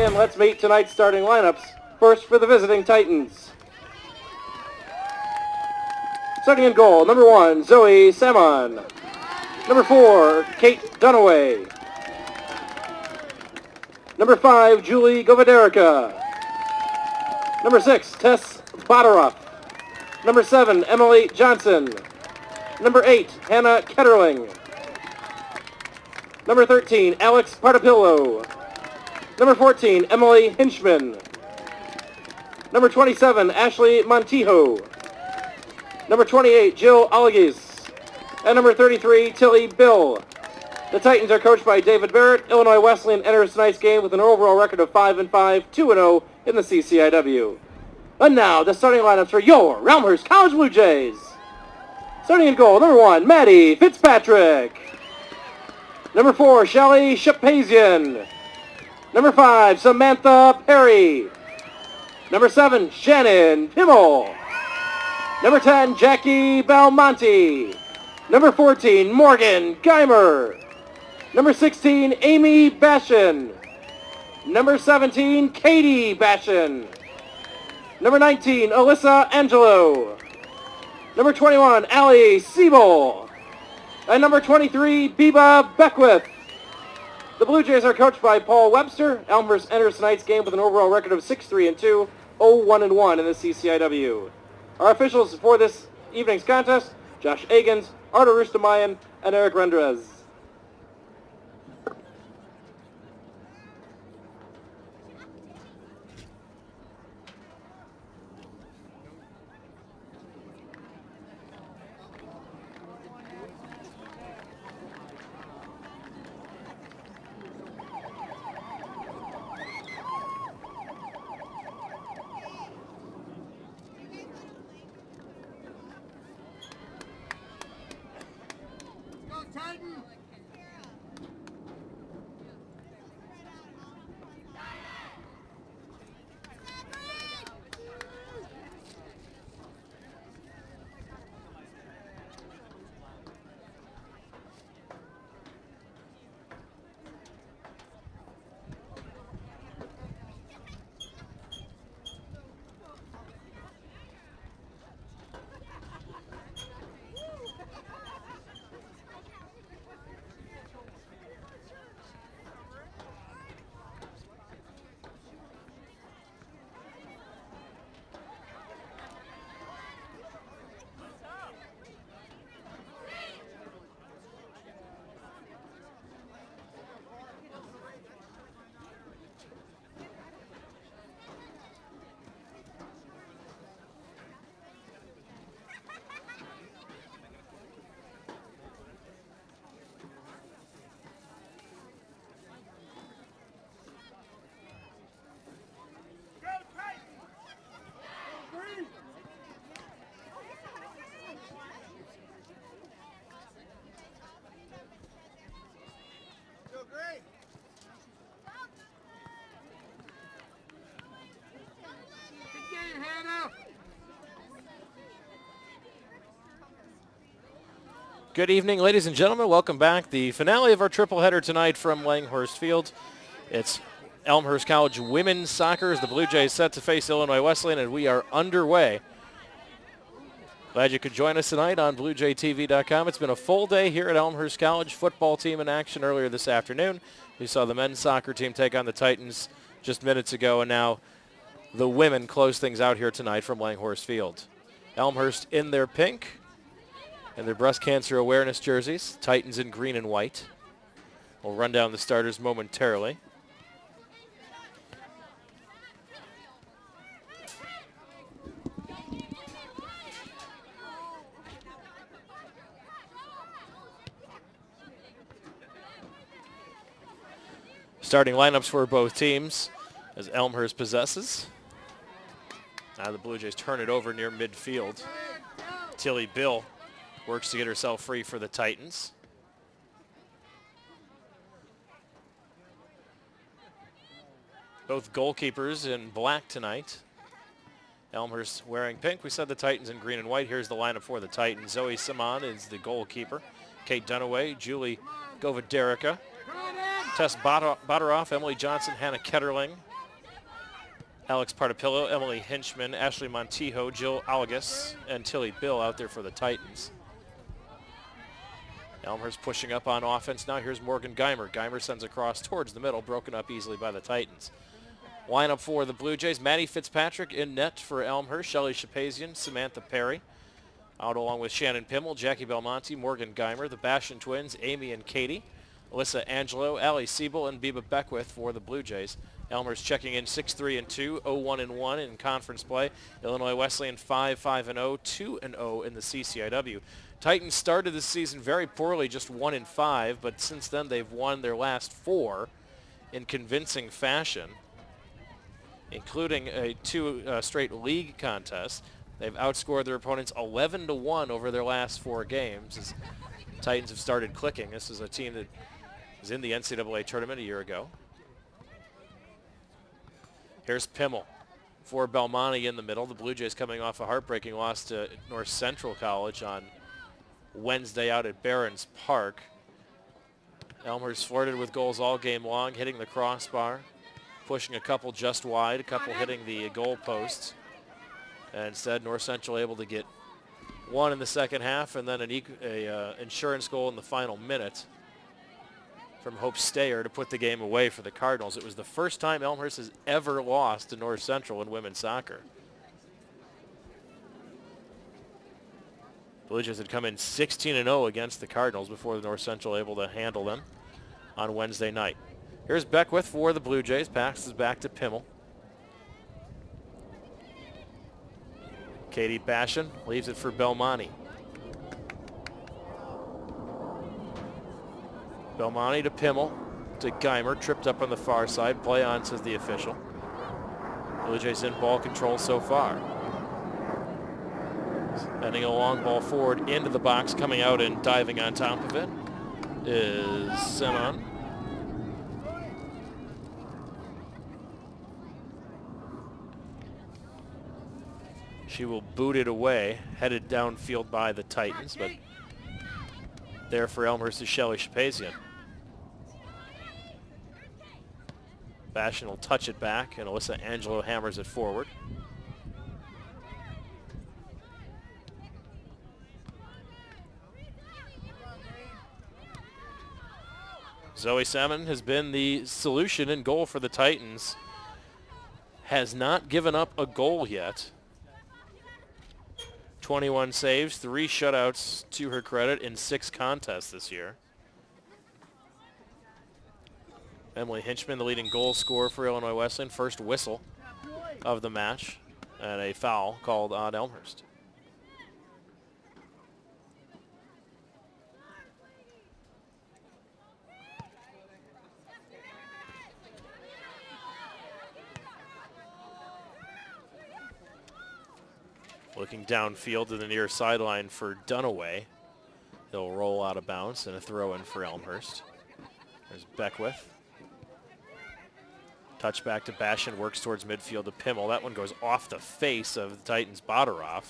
again, let's meet tonight's starting lineups. First for the visiting Titans. Starting in goal, number 1, Zoe Samon. Number 4, Kate Dunaway. Number 5, Julie Govaderica. Number 6, Tess Bodaroff. Number 7, Emily Johnson. Number 8, Hannah Ketterling. Number 13, Alex Partapillo. Number 14, Emily Hinchman. Number 27, Ashley Montijo. Number 28, Jill Olligis. And number 33, Tilly Bill. The Titans are coached by David Barrett. Illinois Wesleyan enters tonight's game with an overall record of 5-5, 2-0 in the CCIW. And now, the starting lineups for your Elmhurst College Blue Jays. Starting in goal, number 1, Maddie Fitzpatrick. Number 4, Shelly Shapazian. Number 5, Samantha Perry. Number 7, Shannon Pimmel. Number 10, Jackie Belmonte. Number 14, Morgan Geimer. Number 16, Amy Bashan. Number 17, Katie Bashan. Number 19, Alyssa Angelo. Number 21, Allie Siebel. And number 23, Biba Beckwith. The Blue Jays are coached by Paul Webster. Elmhurst enters tonight's game with an overall record of 6-3-2, 0-1-1 in the CCIW. Our officials for this evening's contest, Josh Agins, Artur Rustamayan, and Eric Rendrez. Good evening, ladies and gentlemen. Welcome back. The finale of our triple header tonight from Langhorst Field. It's Elmhurst College women's soccer as the Blue Jays set to face Illinois Wesleyan, and we are underway. Glad you could join us tonight on BlueJayTV.com. It's been a full day here at Elmhurst College. Football team in action earlier this afternoon. We saw the men's soccer team take on the Titans just minutes ago, and now the women close things out here tonight from Langhorst Field. Elmhurst in their pink and their breast cancer awareness jerseys. Titans in green and white. We'll run down the starters momentarily. Starting lineups for both teams as Elmhurst possesses. Now the Blue Jays turn it over near midfield. Tilly Bill works to get herself free for the Titans. Both goalkeepers in black tonight. Elmhurst wearing pink. We said the Titans in green and white. Here's the lineup for the Titans. Zoe Simon is the goalkeeper. Kate Dunaway, Julie Govaderica, Tess Bodaroff, Emily Johnson, Hannah Ketterling, Alex Partapillo, Emily Hinchman, Ashley Montijo, Jill Algas, and Tilly Bill out there for the Titans. Elmhurst pushing up on offense now. Here's Morgan Geimer. Geimer sends across towards the middle, broken up easily by the Titans. Lineup for the Blue Jays, Maddie Fitzpatrick in net for Elmhurst, Shelley Shapazian, Samantha Perry. Out along with Shannon Pimmel, Jackie Belmonte, Morgan Geimer, the Bastion twins, Amy and Katie, Alyssa Angelo, Allie Siebel, and Biba Beckwith for the Blue Jays. Elmhurst checking in 6-3-2, 0-1-1 in conference play. Illinois Wesleyan 5-5-0, 2-0 in the CCIW. Titans started the season very poorly, just 1-5, but since then they've won their last 4 in convincing fashion, including two straight league contests. They've outscored their opponents 11-1 over their last 4 games as Titans have started clicking. This is a team that was in the NCAA tournament a year ago. Here's Pimmel for Belmonte in the middle. The Blue Jays coming off a heartbreaking loss to North Central College on Wednesday out at Barron's Park. Elmhurst flirted with goals all game long, hitting the crossbar, pushing a couple just wide, a couple hitting the goal posts. And instead, North Central able to get 1 in the second half and then an insurance goal in the final minute from Hope Stayer to put the game away for the Cardinals. It was the first time Elmhurst has ever lost to North Central in women's soccer. Blue Jays had come in 16-0 against the Cardinals before the North Central able to handle them on Wednesday night. Here's Beckwith for the Blue Jays. Passes back to Pimmel. Katie Bastion leaves it for Belmonte. Belmonte to Pimmel to Geimer. Tripped up on the far side. Play on, says the official. Blue Jays in ball control so far. Sending a long ball forward into the box. Coming out and diving on top of it is Simon. She will boot it away, headed downfield by the Titans, but there for Elmhurst is Shelley Shapazian. Bastion will touch it back, and Alyssa Angelo hammers it forward. Zoe Salmon has been the solution in goal for the Titans. Has not given up a goal yet. 21 saves, 3 shutouts to her credit in 6 contests this year. Emily Hinchman, the leading goal scorer for Illinois Wesleyan, first whistle of the match, and a foul called on Elmhurst. Looking downfield to the near sideline for Dunaway. He'll roll out of bounds and a throw in for Elmhurst. There's Beckwith. Touchback to Bastion, works towards midfield to Pimmel. That one goes off the face of the Titans' Boderoff.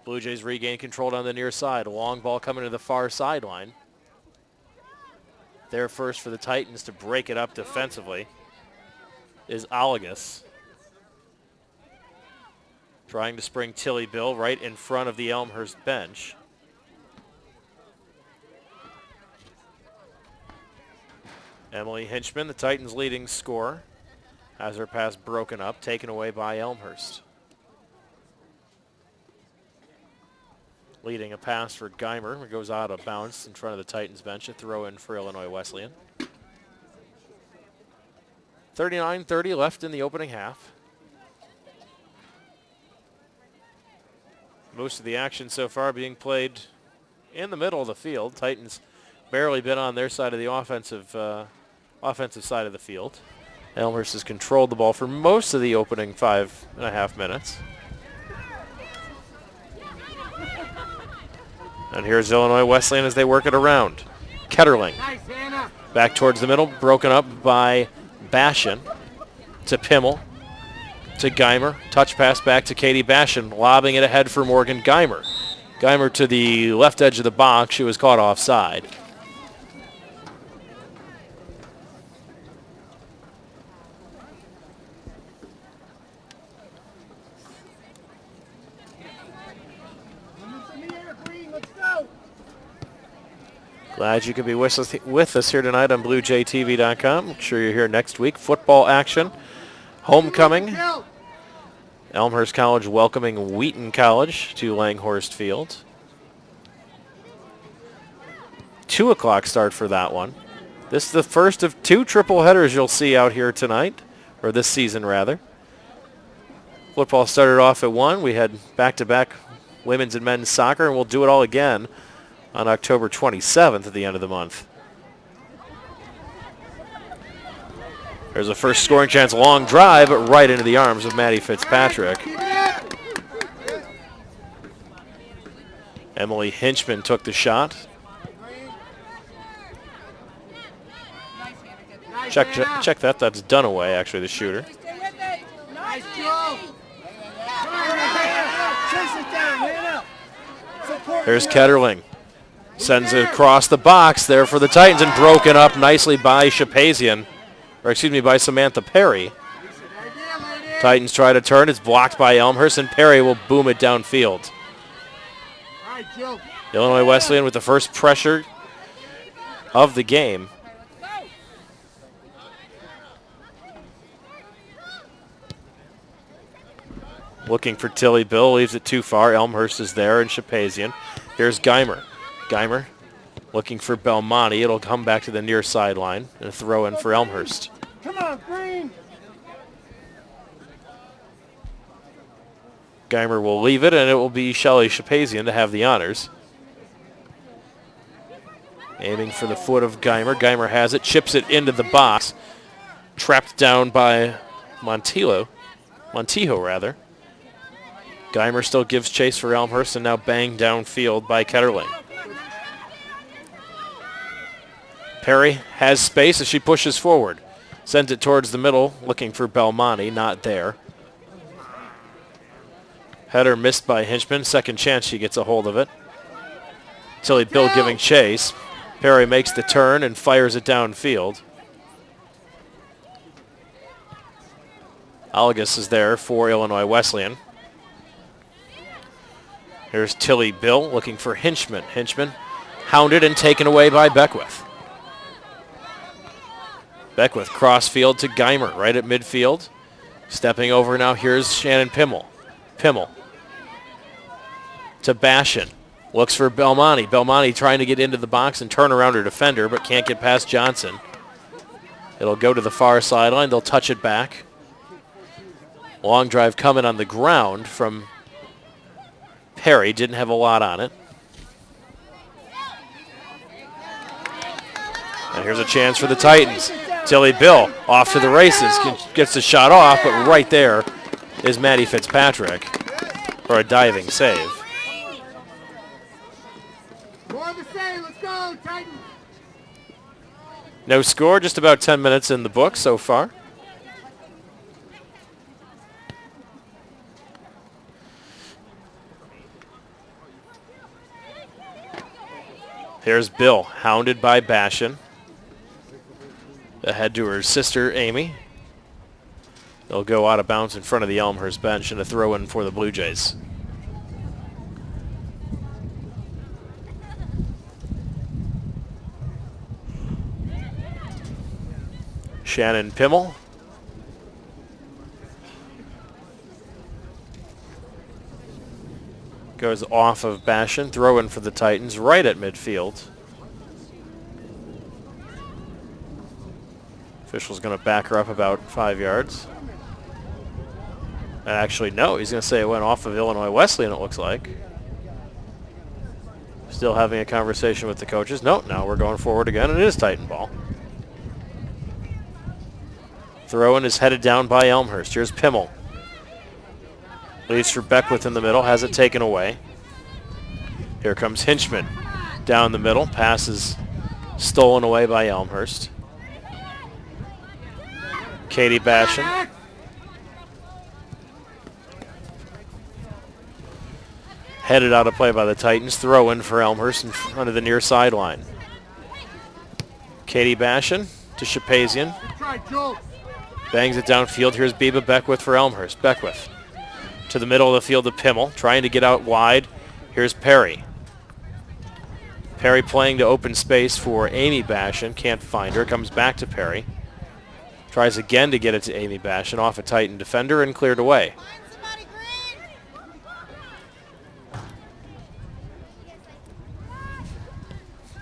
Blue Jays regain control on the near side. A long ball coming to the far sideline. There first for the Titans to break it up defensively is Algas. Trying to spring Tilly Bill right in front of the Elmhurst bench. Emily Hinchman, the Titans' leading scorer, has her pass broken up, taken away by Elmhurst. Leading a pass for Geimer, who goes out of bounds in front of the Titans bench. A throw in for Illinois Wesleyan. 39-30 left in the opening half. Most of the action so far being played in the middle of the field. Titans barely been on their side of the offensive side of the field. Elmhurst has controlled the ball for most of the opening 5.5 minutes. And here's Illinois Wesleyan as they work it around. Ketterling back towards the middle, broken up by Bastion to Pimmel. To Geimer, touch pass back to Katie Bastion, lobbing it ahead for Morgan Geimer. Geimer to the left edge of the box. She was caught offside. Glad you could be with us here tonight on BlueJayTV.com. I'm sure you're here next week. Football action. Homecoming. Elmhurst College welcoming Wheaton College to Langhorst Field. 2 o'clock start for that one. This is the first of 2 triple headers you'll see out here tonight, or this season rather. Football started off at 1. We had back-to-back women's and men's soccer, and we'll do it all again on October 27th at the end of the month. There's a first scoring chance, long drive, but right into the arms of Maddie Fitzpatrick. Emily Hinchman took the shot. Check that. That's Dunaway, actually, the shooter. There's Ketterling. Sends it across the box there for the Titans and broken up nicely by by Samantha Perry. Titans try to turn. It's blocked by Elmhurst, and Perry will boom it downfield. Illinois Wesleyan with the first pressure of the game. Looking for Tilly Bill, leaves it too far. Elmhurst is there, and Shapazian. Here's Geimer. Geimer looking for Belmonte. It'll come back to the near sideline and a throw in for Elmhurst. Come on, Green. Geimer will leave it, and it will be Shelly Shapazian to have the honors. Aiming for the foot of Geimer. Geimer has it, chips it into the box. Trapped down by Montijo. Geimer still gives chase for Elmhurst, and now banged downfield by Ketterling. Perry has space as she pushes forward. Sends it towards the middle, looking for Belmonte, not there. Header missed by Hinchman. Second chance she gets a hold of it. Tilly Bill giving chase. Perry makes the turn and fires it downfield. Algus is there for Illinois Wesleyan. Here's Tilly Bill looking for Hinchman. Hinchman hounded and taken away by Beckwith. Beckwith crossfield to Geimer right at midfield. Stepping over now, here's Shannon Pimmel. Pimmel to Bashan. Looks for Belmonte. Belmonte trying to get into the box and turn around her defender, but can't get past Johnson. It'll go to the far sideline. They'll touch it back. Long drive coming on the ground from Perry. Didn't have a lot on it. And here's a chance for the Titans. Tilly Bill off to the races. Gets the shot off, but right there is Maddie Fitzpatrick for a diving save. Let's go, Titans. No score, just about 10 minutes in the book so far. Here's Bill, hounded by Bashan. Ahead to her sister, Amy. They'll go out of bounds in front of the Elmhurst bench and a throw-in for the Blue Jays. Shannon Pimmel. Goes off of Bashan. Throw-in for the Titans right at midfield. Official's going to back her up about 5 yards. And actually, no, he's going to say it went off of Illinois Wesleyan, it looks like. Still having a conversation with the coaches. No, now we're going forward again, and it is Titan ball. Throw-in is headed down by Elmhurst. Here's Pimmel. Leaves for Beckwith in the middle, has it taken away. Here comes Hinchman down the middle. Pass is stolen away by Elmhurst. Katie Bashan. Headed out of play by the Titans. Throw in for Elmhurst in front of the near sideline. Katie Bashan to Shapazian. Bangs it downfield. Here's Biba Beckwith for Elmhurst. Beckwith to the middle of the field to Pimmel. Trying to get out wide. Here's Perry. Perry playing to open space for Amy Bashan. Can't find her. Comes back to Perry. Tries again to get it to Amy Bashan off a Titan defender and cleared away.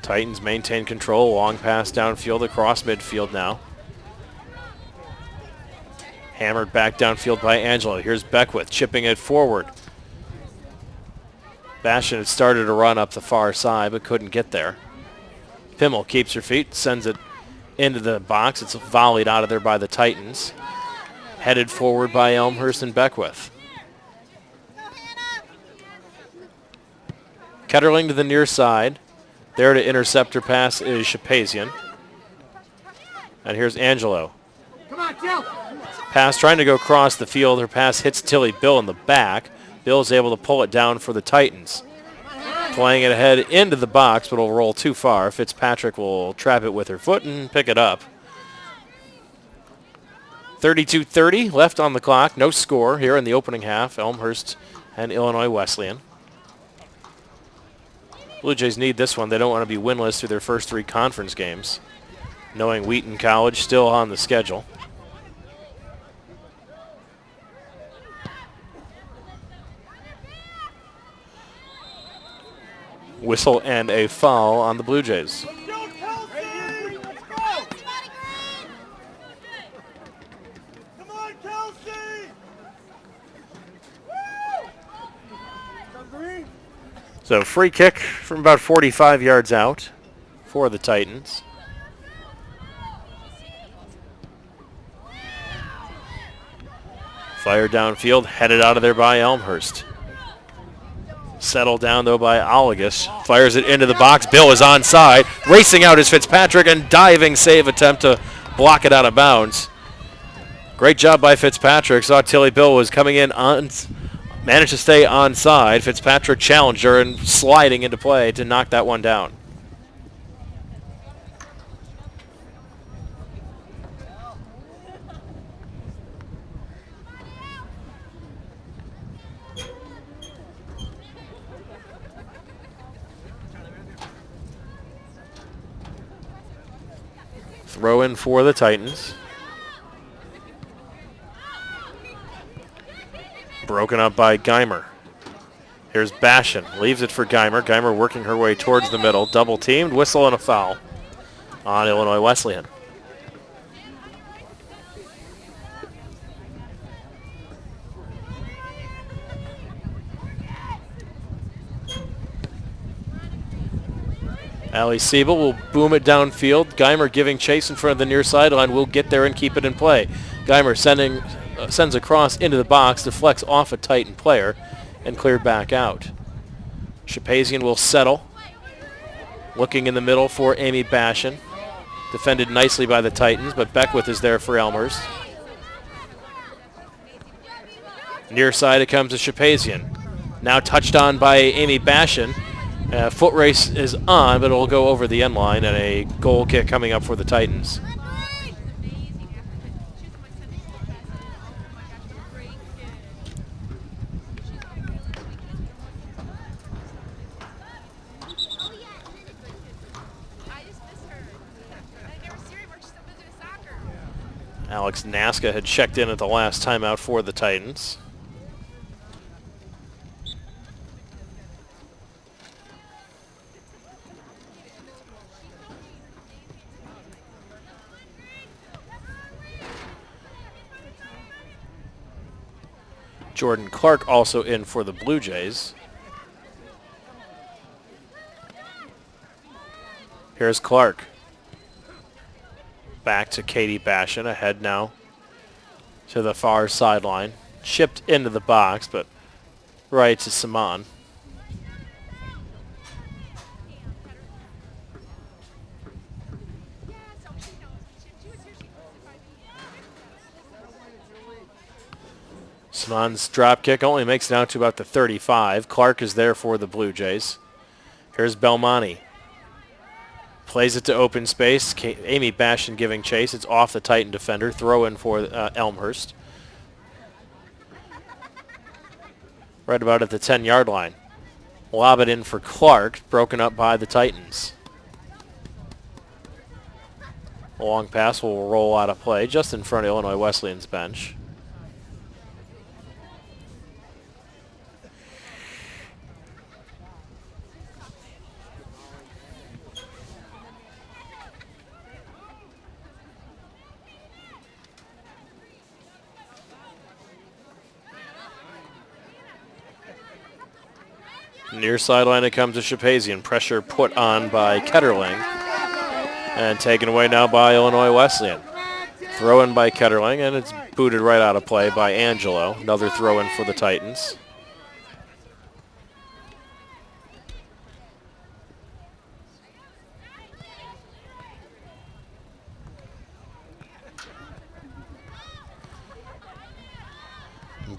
Titans maintain control. Long pass downfield across midfield now. Hammered back downfield by Angelo. Here's Beckwith chipping it forward. Bashan had started to run up the far side but couldn't get there. Pimmel keeps her feet, sends it into the box. It's volleyed out of there by the Titans. Headed forward by Elmhurst and Beckwith. Ketterling to the near side. There to intercept her pass is Shapazian. And here's Angelo. Come on, Jill. Pass trying to go across the field. Her pass hits Tilly Bill in the back. Bill's able to pull it down for the Titans. Playing it ahead into the box, but it'll roll too far. Fitzpatrick will trap it with her foot and pick it up. 32:30 left on the clock. No score here in the opening half. Elmhurst and Illinois Wesleyan. Blue Jays need this one. They don't want to be winless through their first 3 conference games, knowing Wheaton College still on the schedule. Whistle and a foul on the Blue Jays. Let's go, Kelsey! Let's go! Come on, Kelsey! Come green. So free kick from about 45 yards out for the Titans. Fire downfield, headed out of there by Elmhurst. Settled down, though, by Olagus. Fires it into the box. Bill is onside. Racing out is Fitzpatrick, and diving save attempt to block it out of bounds. Great job by Fitzpatrick. Saw Tilly Bill was coming in on, managed to stay onside. Fitzpatrick challenged her and sliding into play to knock that one down. Throw in for the Titans. Broken up by Geimer. Here's Bashan. Leaves it for Geimer. Geimer working her way towards the middle. Double teamed. Whistle and a foul on Illinois Wesleyan. Allie Siebel will boom it downfield. Geimer giving chase in front of the near sideline. Will get there and keep it in play. Geimer sends a cross into the box, deflects off a Titan player, and cleared back out. Shapazian will settle. Looking in the middle for Amy Bashan. Defended nicely by the Titans, but Beckwith is there for Elmhurst. Near side it comes to Shapazian. Now touched on by Amy Bashan. Foot race is on, but it'll go over the end line, and a goal kick coming up for the Titans. Alex Naska had checked in at the last timeout for the Titans. Jordan Clark also in for the Blue Jays. Here's Clark. Back to Katie Bashan, ahead now to the far sideline. Chipped into the box, but right to Saman. Saman's drop kick only makes it out to about the 35. Clark is there for the Blue Jays. Here's Belmonte. Plays it to open space. Amy Bashan giving chase. It's off the Titan defender. Throw in for Elmhurst. Right about at the 10-yard line. Lob it in for Clark, broken up by the Titans. A long pass will roll out of play just in front of Illinois Wesleyan's bench. Near sideline it comes to Shapazian. Pressure put on by Ketterling. And taken away now by Illinois Wesleyan. Throw in by Ketterling, and it's booted right out of play by Angelo. Another throw in for the Titans.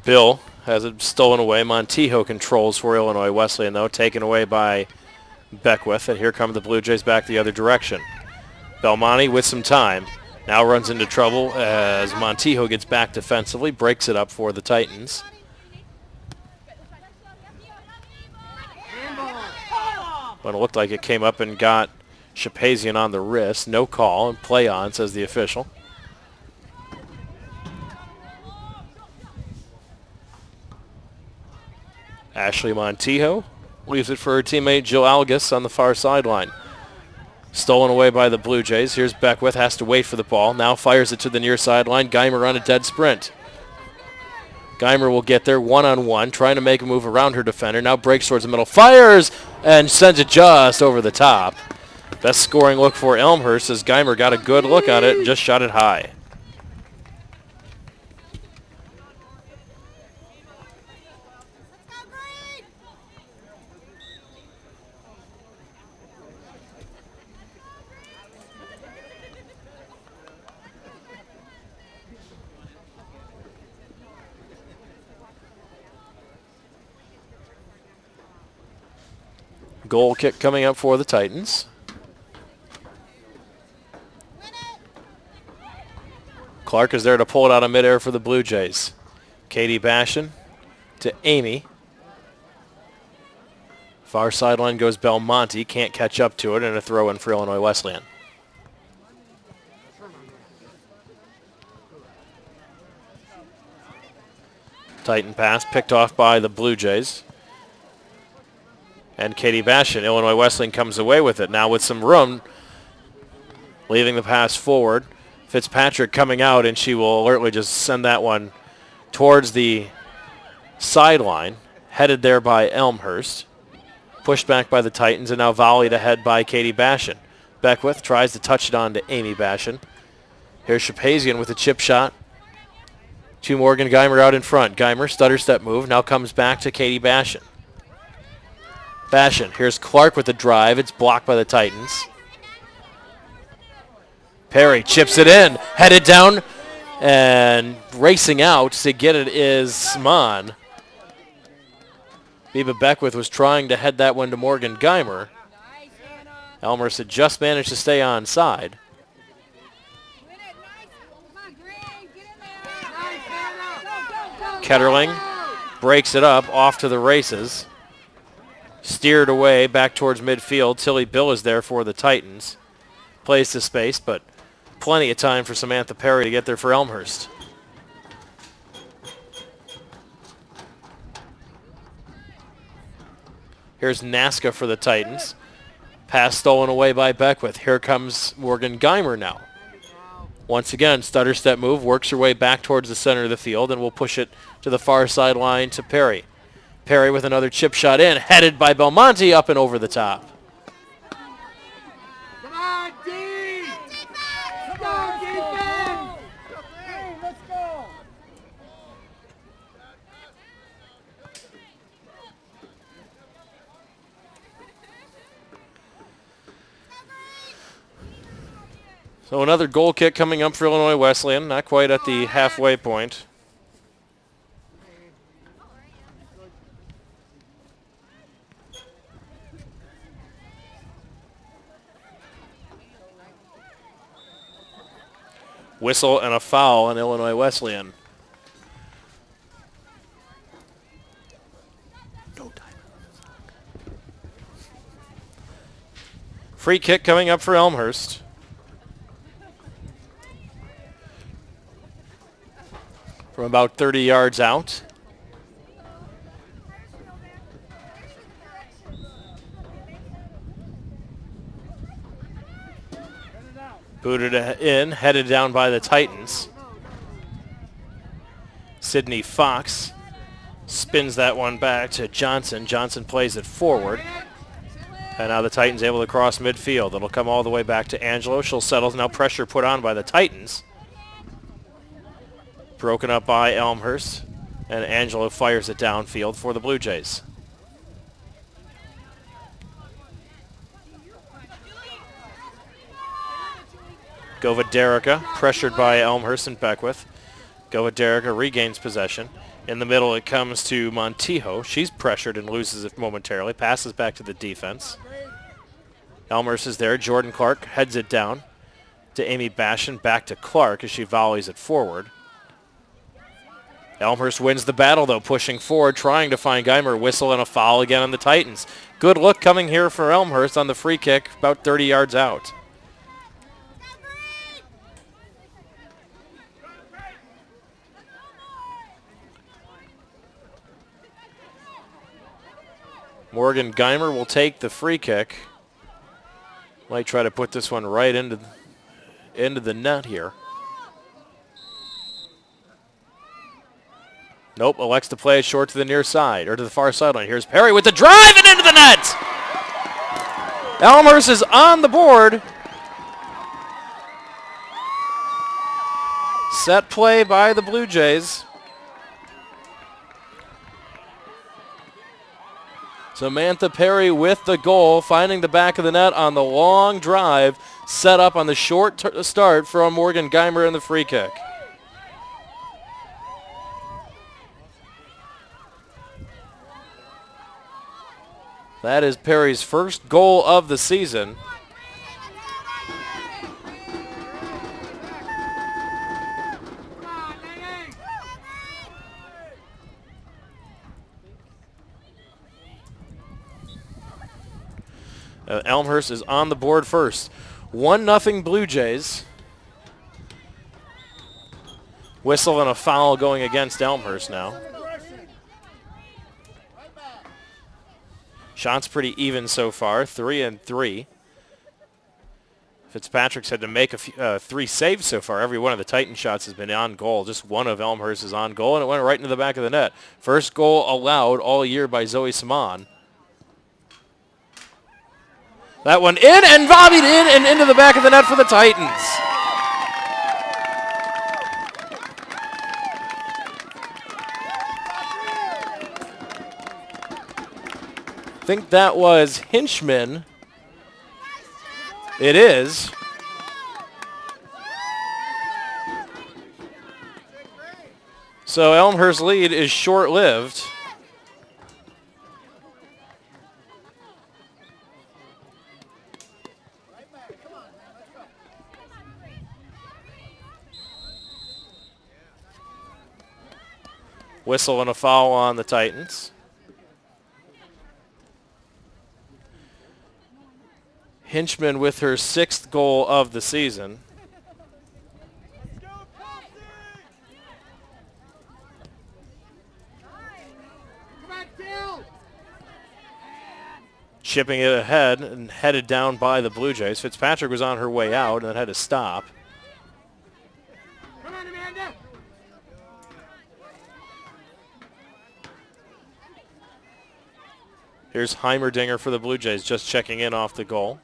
Bill has it stolen away. Montijo controls for Illinois Wesleyan, though, taken away by Beckwith. And here come the Blue Jays back the other direction. Belmonte with some time. Now runs into trouble as Montijo gets back defensively, breaks it up for the Titans. But it looked like it came up and got Shapazian on the wrist. No call, and play on, says the official. Ashley Montijo leaves it for her teammate Jill Algus on the far sideline. Stolen away by the Blue Jays. Here's Beckwith, has to wait for the ball. Now fires it to the near sideline. Geimer on a dead sprint. Geimer will get there one-on-one, trying to make a move around her defender. Now breaks towards the middle, fires, and sends it just over the top. Best scoring look for Elmhurst as Geimer got a good look at it and just shot it high. Goal kick coming up for the Titans. Clark is there to pull it out of midair for the Blue Jays. Katie Bashan to Amy. Far sideline goes Belmonte. Can't catch up to it, and a throw in for Illinois Wesleyan. Titan pass picked off by the Blue Jays. And Katie Bashan, Illinois Wesleyan comes away with it. Now with some room, leaving the pass forward. Fitzpatrick coming out, and she will alertly just send that one towards the sideline. Headed there by Elmhurst. Pushed back by the Titans, and now volleyed ahead by Katie Bashan. Beckwith tries to touch it on to Amy Bashan. Here's Shapazian with a chip shot to Morgan Geimer out in front. Geimer, stutter step move, now comes back to Katie Bashan. Bashan, here's Clark with the drive. It's blocked by the Titans. Perry chips it in, headed down, and racing out to get it is Sman. Biba Beckwith was trying to head that one to Morgan Geimer. Elmhurst had just managed to stay onside. Ketterling breaks it up, off to the races. Steered away back towards midfield. Tilly Bill is there for the Titans. Plays to space, but plenty of time for Samantha Perry to get there for Elmhurst. Here's Nasca for the Titans. Pass stolen away by Beckwith. Here comes Morgan Geimer now. Once again, stutter step move, works her way back towards the center of the field, and will push it to the far sideline to Perry. Perry with another chip shot in, headed by Belmonte up and over the top. Come on, D! Come on, defense! Hey, let's go! So another goal kick coming up for Illinois Wesleyan, not quite at the halfway point. Whistle and a foul on Illinois Wesleyan. No time. Free kick coming up for Elmhurst. From about 30 yards out. Booted in, headed down by the Titans. Sydney Fox spins that one back to Johnson. Johnson plays it forward. And now the Titans able to cross midfield. It'll come all the way back to Angelo. She'll settle. Now pressure put on by the Titans. Broken up by Elmhurst. And Angelo fires it downfield for the Blue Jays. Govederica, pressured by Elmhurst and Beckwith. Govederica regains possession. In the middle it comes to Montijo. She's pressured and loses it momentarily. Passes back to the defense. Elmhurst is there. Jordan Clark heads it down to Amy Bashan. Back to Clark as she volleys it forward. Elmhurst wins the battle though, pushing forward, trying to find Geimer. Whistle and a foul again on the Titans. Good look coming here for Elmhurst on the free kick, about 30 yards out. Morgan Geimer will take the free kick. Might try to put this one right into the net here. Nope, elects to play it short to the near side, or to the far sideline. Here's Perry with the drive and into the net! Elmhurst is on the board. Set play by the Blue Jays. Samantha Perry with the goal, finding the back of the net on the long drive, set up on the short start from Morgan Geimer in the free kick. That is Perry's first goal of the season. Elmhurst is on the board first. 1-0 Blue Jays. Whistle and a foul going against Elmhurst now. Shots pretty even so far, 3-3. Fitzpatrick's had to make 3 saves so far. Every one of the Titan shots has been on goal. Just one of Elmhurst is on goal, and it went right into the back of the net. First goal allowed all year by Zoe Saman. That one in and volleyed in and into the back of the net for the Titans. I think that was Hinchman. It is. So Elmhurst's lead is short-lived. Whistle and a foul on the Titans. Hinchman with her 6th goal of the season. Chipping it ahead and headed down by the Blue Jays. Fitzpatrick was on her way out and then had to stop. Here's Heimerdinger for the Blue Jays, just checking in off the goal.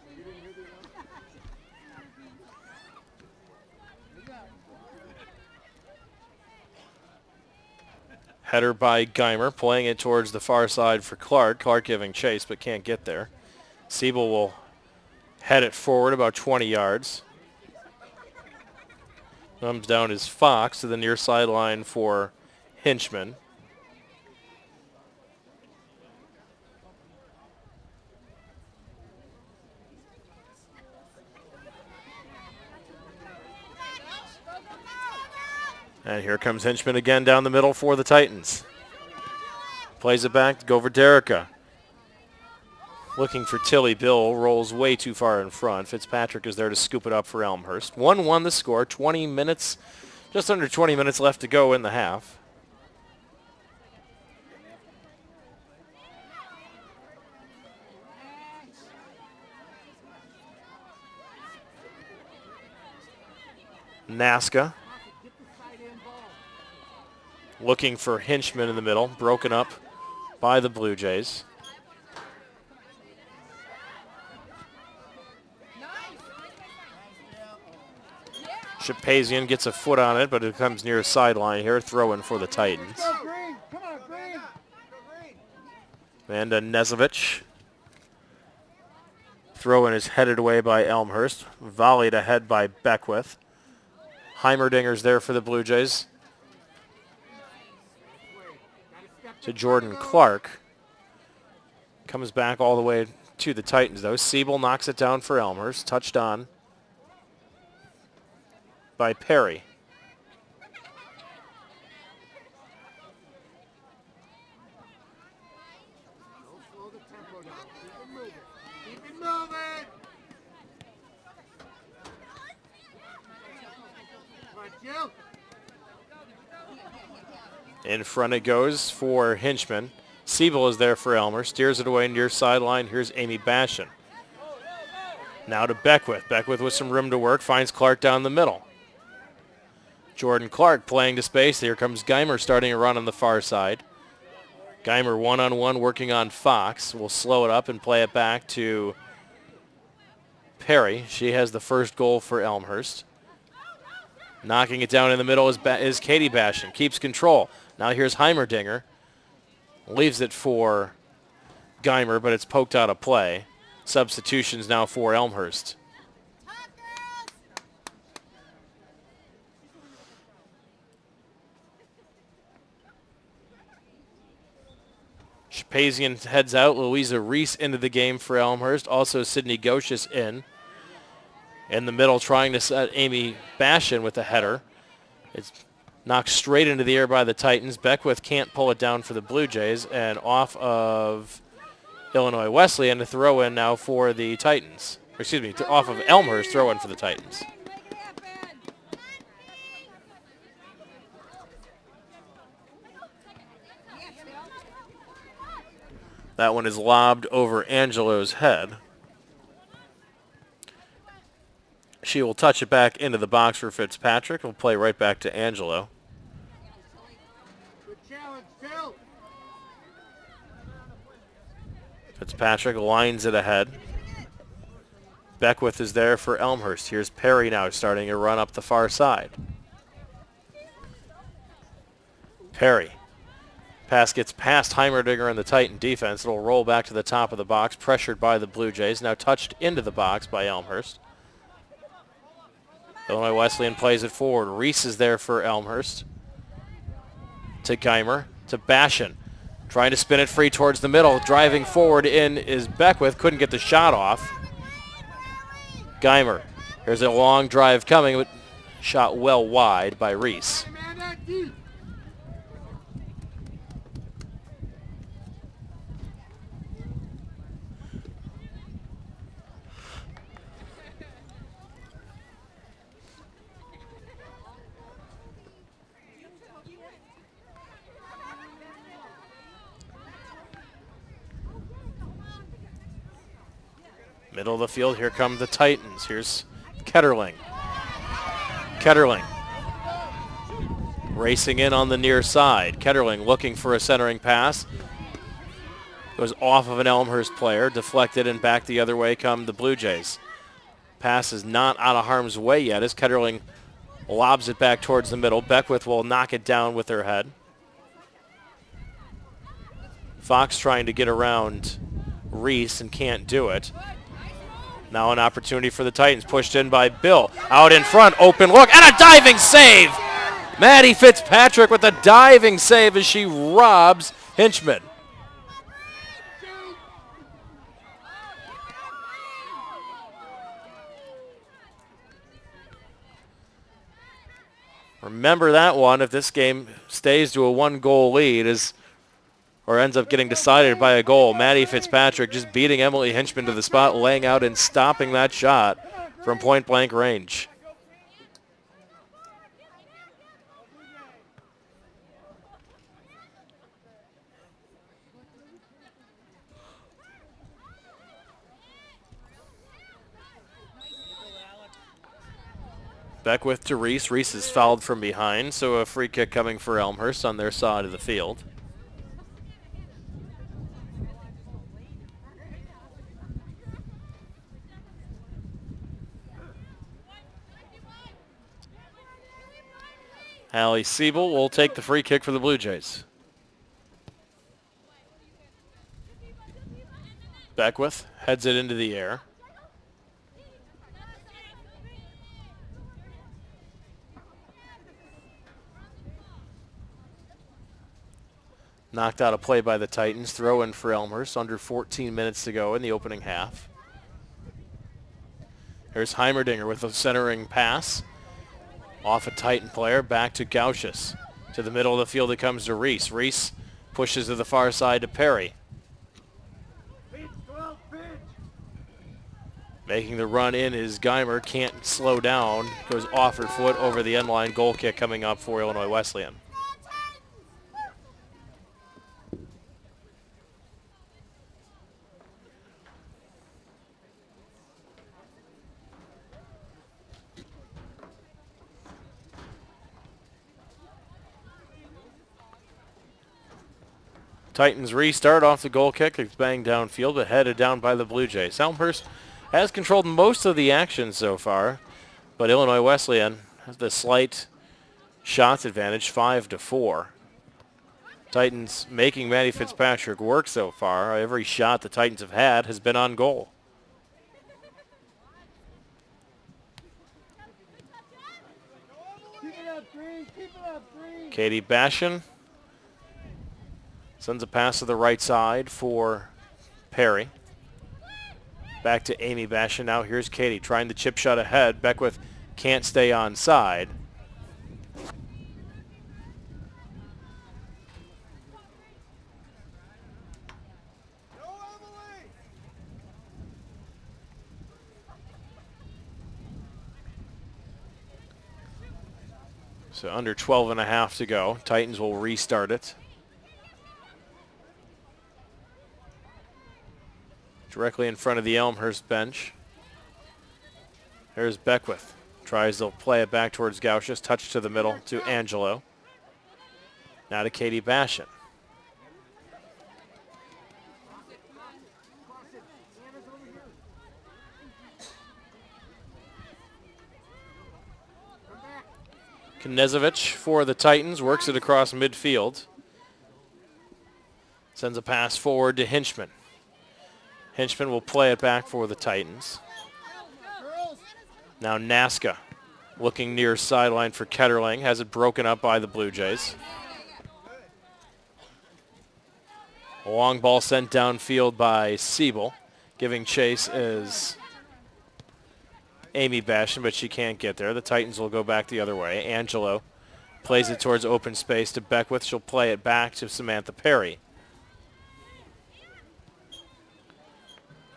Header by Geimer, playing it towards the far side for Clark. Clark giving chase, but can't get there. Siebel will head it forward about 20 yards. Comes down is Fox to the near sideline for Hinchman. And here comes Hinchman again down the middle for the Titans. Plays it back to Govederica. Looking for Tilly. Bill rolls way too far in front. Fitzpatrick is there to scoop it up for Elmhurst. 1-1 the score. 20 minutes, just under 20 minutes left to go in the half. Nasca looking for Hinchman in the middle, broken up by the Blue Jays. Shapazian gets a foot on it, but it comes near a sideline here. Throw in for the Titans. Amanda Nezovich. Throw in is headed away by Elmhurst. Volleyed ahead by Beckwith. Heimerdinger's there for the Blue Jays. To Jordan Clark. Comes back all the way to the Titans, though. Siebel knocks it down for Elmhurst. Touched on by Perry. In front it goes for Hinchman. Siebel is there for Elmer. Steers it away near sideline. Here's Amy Bashan. Now to Beckwith. Beckwith with some room to work. Finds Clark down the middle. Jordan Clark playing to space. Here comes Geimer starting a run on the far side. Geimer one-on-one working on Fox. Will slow it up and play it back to Perry. She has the first goal for Elmhurst. Knocking it down in the middle is Katie Bashan. Keeps control. Now here's Heimerdinger. Leaves it for Geimer, but it's poked out of play. Substitutions now for Elmhurst. Shapazian heads out. Louisa Reese into the game for Elmhurst. Also Sydney Gocius in the middle trying to set Amy Bashan with a header. It's knocked straight into the air by the Titans. Beckwith can't pull it down for the Blue Jays, and off of Illinois Wesleyan to throw in now for the Titans. Excuse me, off of Elmhurst, throw in for the Titans. That one is lobbed over Angelo's head. She will touch it back into the box for Fitzpatrick. Will play right back to Angelo. Fitzpatrick lines it ahead. Beckwith is there for Elmhurst. Here's Perry now starting a run up the far side. Perry. Pass gets past Heimerdinger and the Titan defense. It'll roll back to the top of the box, pressured by the Blue Jays. Now touched into the box by Elmhurst. Illinois Wesleyan plays it forward. Reese is there for Elmhurst. To Geimer. To Bashan. Trying to spin it free towards the middle. Driving forward in is Beckwith. Couldn't get the shot off. Geimer. Here's a long drive coming, but shot well wide by Reese. Middle of the field, here come the Titans. Here's Ketterling. Ketterling racing in on the near side. Ketterling looking for a centering pass. Goes off of an Elmhurst player, deflected and back the other way come the Blue Jays. Pass is not out of harm's way yet as Ketterling lobs it back towards the middle. Beckwith will knock it down with her head. Fox trying to get around Reese and can't do it. Now an opportunity for the Titans, pushed in by Bill. Out in front, open look, and a diving save! Maddie Fitzpatrick with a diving save as she robs Hinchman. Remember that one if this game stays to a one-goal lead, or ends up getting decided by a goal. Maddie Fitzpatrick just beating Emily Hinchman to the spot, laying out and stopping that shot from point-blank range. Beckwith to Reese. Reese is fouled from behind, so a free kick coming for Elmhurst on their side of the field. Hallie Siebel will take the free kick for the Blue Jays. Beckwith heads it into the air. Knocked out a play by the Titans. Throw in for Elmhurst. Under 14 minutes to go in the opening half. Here's Heimerdinger with a centering pass. Off a Titan player. Back to Gauchus. To the middle of the field it comes to Reese. Reese pushes to the far side to Perry. Making the run in is Geimer. Can't slow down. Goes off her foot over the end line. Goal kick coming up for Illinois Wesleyan. Titans restart off the goal kick. It's banged downfield, but headed down by the Blue Jays. Elmhurst has controlled most of the action so far, but Illinois Wesleyan has the slight shots advantage, 5-4. Titans making Maddie Fitzpatrick work so far. Every shot the Titans have had has been on goal. Keep it up, Bree. Keep it up, Bree. Katie Bashan sends a pass to the right side for Perry. Back to Amy Bashan. Now here's Katie trying the chip shot ahead. Beckwith can't stay on side. So under 12 and a half to go. Titans will restart it. Directly in front of the Elmhurst bench. Here's Beckwith. Tries to play it back towards Gauchus. Touch to the middle to Angelo. Now to Katie Bashan. Knezovich for the Titans. Works it across midfield. Sends a pass forward to Hinchman. Hinchman will play it back for the Titans. Now Naska looking near sideline for Ketterling. Has it broken up by the Blue Jays. A long ball sent downfield by Siebel. Giving chase is Amy Bashan, but she can't get there. The Titans will go back the other way. Angelo plays it towards open space to Beckwith. She'll play it back to Samantha Perry.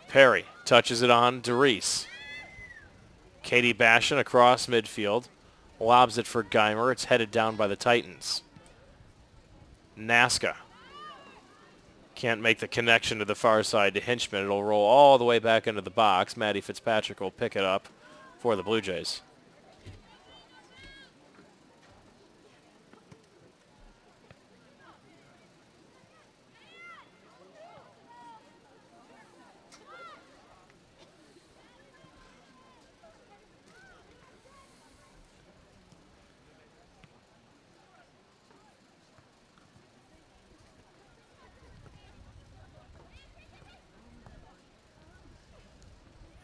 Perry touches it on to Reese. Katie Bashan across midfield. Lobs it for Geimer. It's headed down by the Titans. Naska can't make the connection to the far side to Hinchman. It'll roll all the way back into the box. Maddie Fitzpatrick will pick it up for the Blue Jays.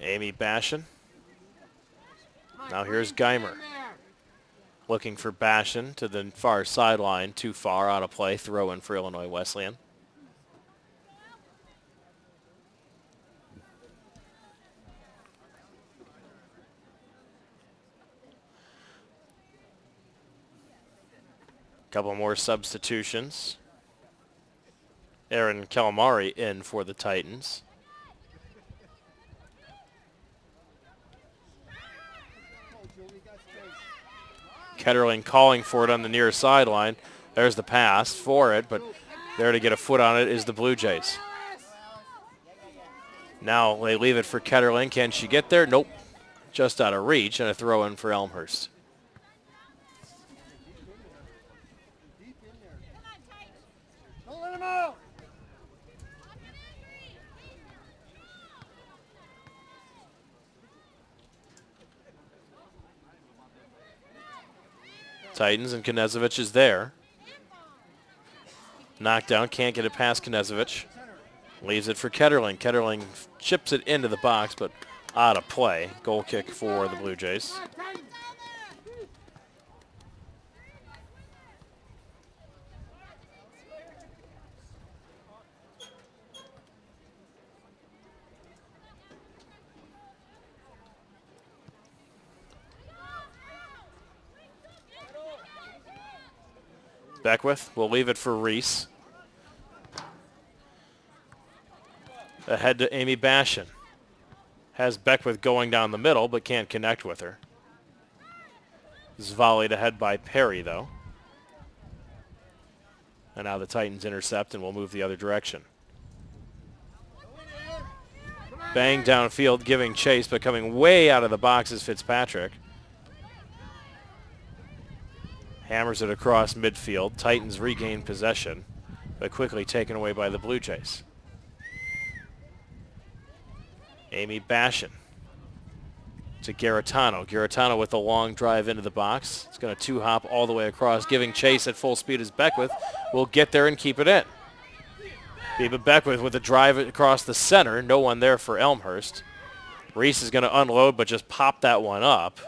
Amy Bashan. Now here's Geimer. Looking for Bashan to the far sideline. Too far out of play. Throw in for Illinois Wesleyan. Couple more substitutions. Aaron Calamari in for the Titans. Ketterling calling for it on the near sideline. There's the pass for it, but there to get a foot on it is the Blue Jays. Now they leave it for Ketterling. Can she get there? Nope. Just out of reach, and a throw in for Elmhurst. Don't let him out. Titans, and Knezevich is there. Knockdown, can't get it past Knezevich. Leaves it for Ketterling. Ketterling chips it into the box, but out of play. Goal kick for the Blue Jays. Beckwith will leave it for Reese. Ahead to Amy Bashan. Has Beckwith going down the middle, but can't connect with her. This is volleyed ahead by Perry, though. And now the Titans intercept and will move the other direction. Bang downfield, giving chase, but coming way out of the box is Fitzpatrick. Hammers it across midfield. Titans regain possession, but quickly taken away by the Blue Jays. Amy Bashan to Garitano. Garitano with a long drive into the box. It's going to two-hop all the way across, giving chase at full speed as Beckwith will get there and keep it in. Biba Beckwith with a drive across the center. No one there for Elmhurst. Reese is going to unload, but just pop that one up.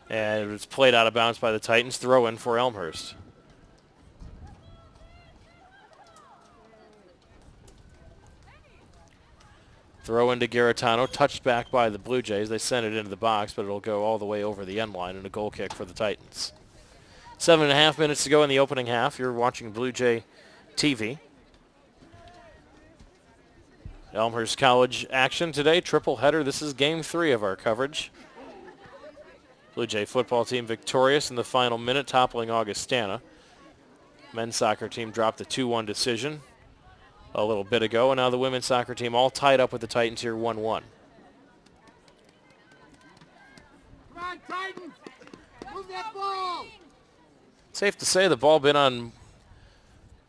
And it was played out of bounds by the Titans. Throw in for Elmhurst. Throw into Garitano, touched back by the Blue Jays. They send it into the box, but it'll go all the way over the end line and a goal kick for the Titans. 7.5 minutes to go in the opening half. You're watching Blue Jay TV. Elmhurst College action today, triple header. This is game 3 of our coverage. Blue Jay football team victorious in the final minute, toppling Augustana. Men's soccer team dropped a 2-1 decision a little bit ago, and now the women's soccer team all tied up with the Titans here 1-1. Come on, Titans. Move that ball. Safe to say the ball been on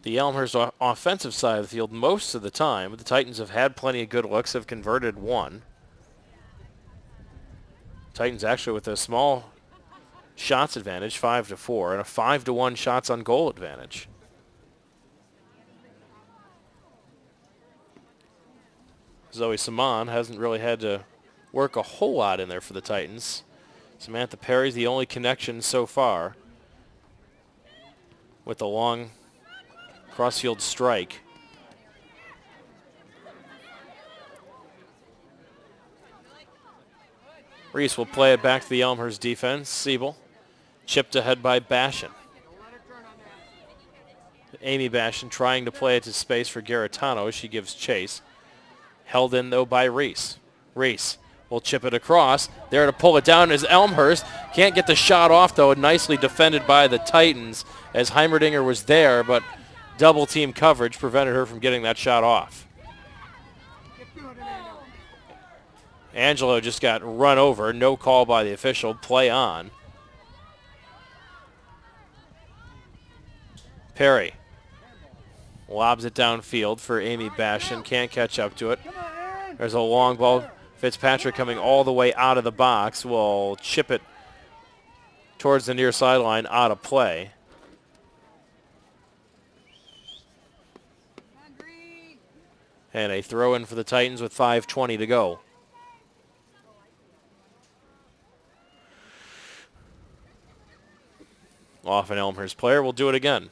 the Elmhurst offensive side of the field most of the time, but the Titans have had plenty of good looks, have converted one. Titans actually with a small shots advantage, 5-4, and a 5-1 shots on goal advantage. Zoe Saman hasn't really had to work a whole lot in there for the Titans. Samantha Perry's the only connection so far with the long crossfield strike. Reese will play it back to the Elmhurst defense. Siebel chipped ahead by Bashan. Amy Bashan trying to play it to space for Garitano. She gives chase. Held in, though, by Reese. Reese will chip it across. There to pull it down is Elmhurst. Can't get the shot off, though. Nicely defended by the Titans as Heimerdinger was there, but double team coverage prevented her from getting that shot off. Angelo just got run over. No call by the official. Play on. Perry lobs it downfield for Amy Bashan. Can't catch up to it. There's a long ball. Fitzpatrick coming all the way out of the box will chip it towards the near sideline, out of play. And a throw in for the Titans with 5:20 to go. Off an Elmhurst player will do it again.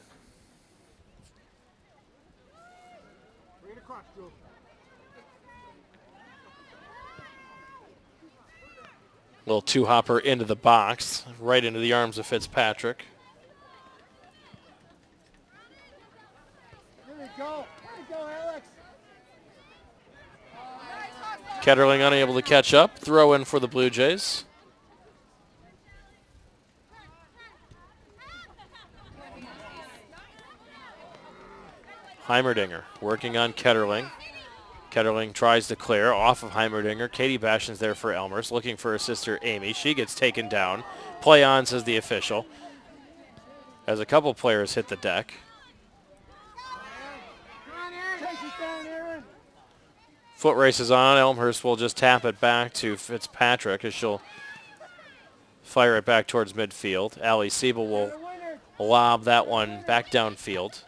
Little two-hopper into the box, right into the arms of Fitzpatrick. Ketterling unable to catch up. Throw in for the Blue Jays. Heimerdinger working on Ketterling. Ketterling tries to clear off of Heimerdinger. Katie Bastion's there for Elmhurst, looking for her sister Amy. She gets taken down. Play on, says the official, as a couple players hit the deck. Foot race is on. Elmhurst will just tap it back to Fitzpatrick as she'll fire it back towards midfield. Allie Siebel will lob that one back downfield.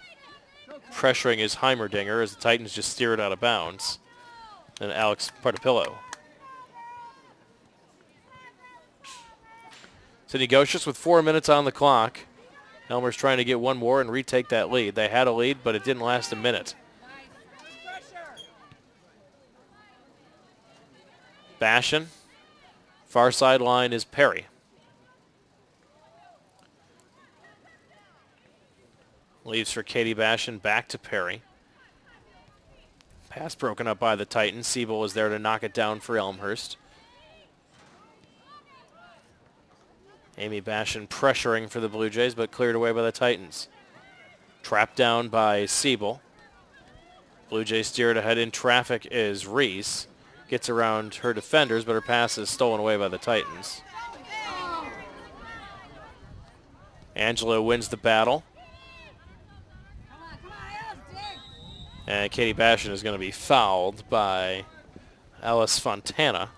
Pressuring is Heimerdinger as the Titans just steer it out of bounds. And Alex Partapillo. Sidney Gocius with 4 minutes on the clock. Elmer's trying to get one more and retake that lead. They had a lead, but it didn't last a minute. Bastion. Far sideline is Perry. Leaves for Katie Bastion, back to Perry. Pass broken up by the Titans. Siebel was there to knock it down for Elmhurst. Amy Bastion pressuring for the Blue Jays, but cleared away by the Titans. Trapped down by Siebel. Blue Jays steered ahead in traffic is Reese. Gets around her defenders, but her pass is stolen away by the Titans. Angela wins the battle. And Katie Bastion is going to be fouled by Alice Fontana.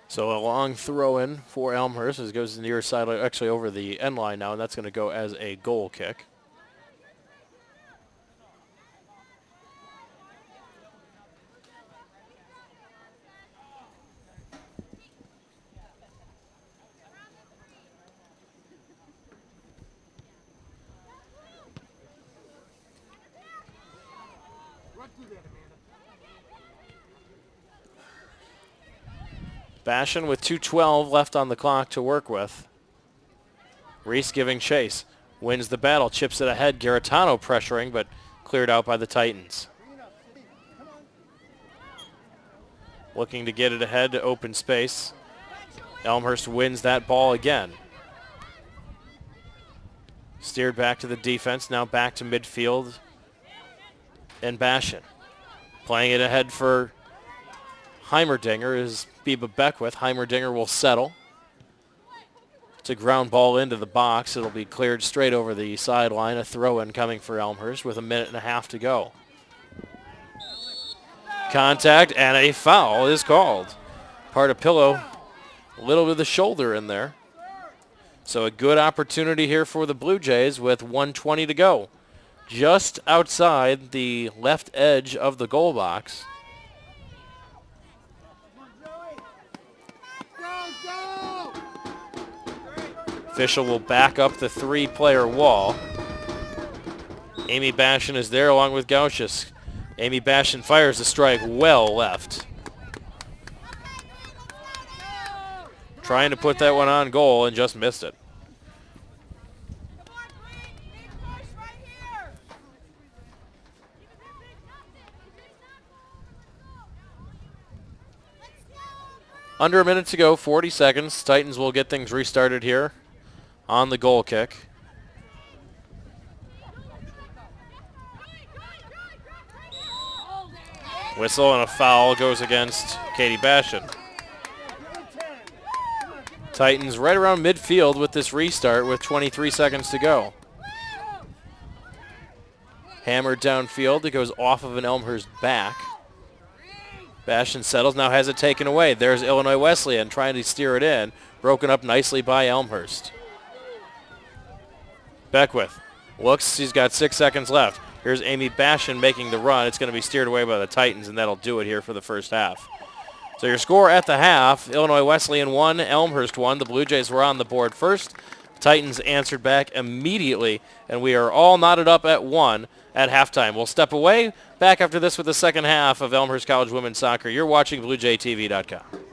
So a long throw in for Elmhurst as it goes to the near sideline, actually over the end line now, and that's going to go as a goal kick. Bastion with 2:12 left on the clock to work with. Reese giving chase. Wins the battle. Chips it ahead. Garitano pressuring, but cleared out by the Titans. Looking to get it ahead to open space. Elmhurst wins that ball again. Steered back to the defense. Now back to midfield. And Bastion. Playing it ahead for Heimerdinger is Biba Beckwith. Heimerdinger will settle. It's a ground ball into the box. It'll be cleared straight over the sideline. A throw-in coming for Elmhurst with 1.5 minutes to go. Contact and a foul is called. Partapillo, a little bit of the shoulder in there. So a good opportunity here for the Blue Jays with 1:20 to go. Just outside the left edge of the goal box. Official will back up the 3-player wall. Amy Bastion is there along with Gauchis. Amy Bastion fires the strike well left. Trying to put that one on goal and just missed it. Under 1 minute to go, 40 seconds. Titans will get things restarted here on the goal kick. Whistle and a foul goes against Katie Bastion. Titans right around midfield with this restart with 23 seconds to go. Hammered downfield. It goes off of an Elmhurst back. Bastion settles, now has it taken away. There's Illinois Wesleyan trying to steer it in. Broken up nicely by Elmhurst. Beckwith looks, he's got 6 seconds left. Here's Amy Bastion making the run. It's going to be steered away by the Titans, and that'll do it here for the first half. So your score at the half, Illinois Wesleyan 1, Elmhurst 1. The Blue Jays were on the board first. Titans answered back immediately, and we are all knotted up at 1 at halftime. We'll step away, back after this with the second half of Elmhurst College women's soccer. You're watching BlueJayTV.com.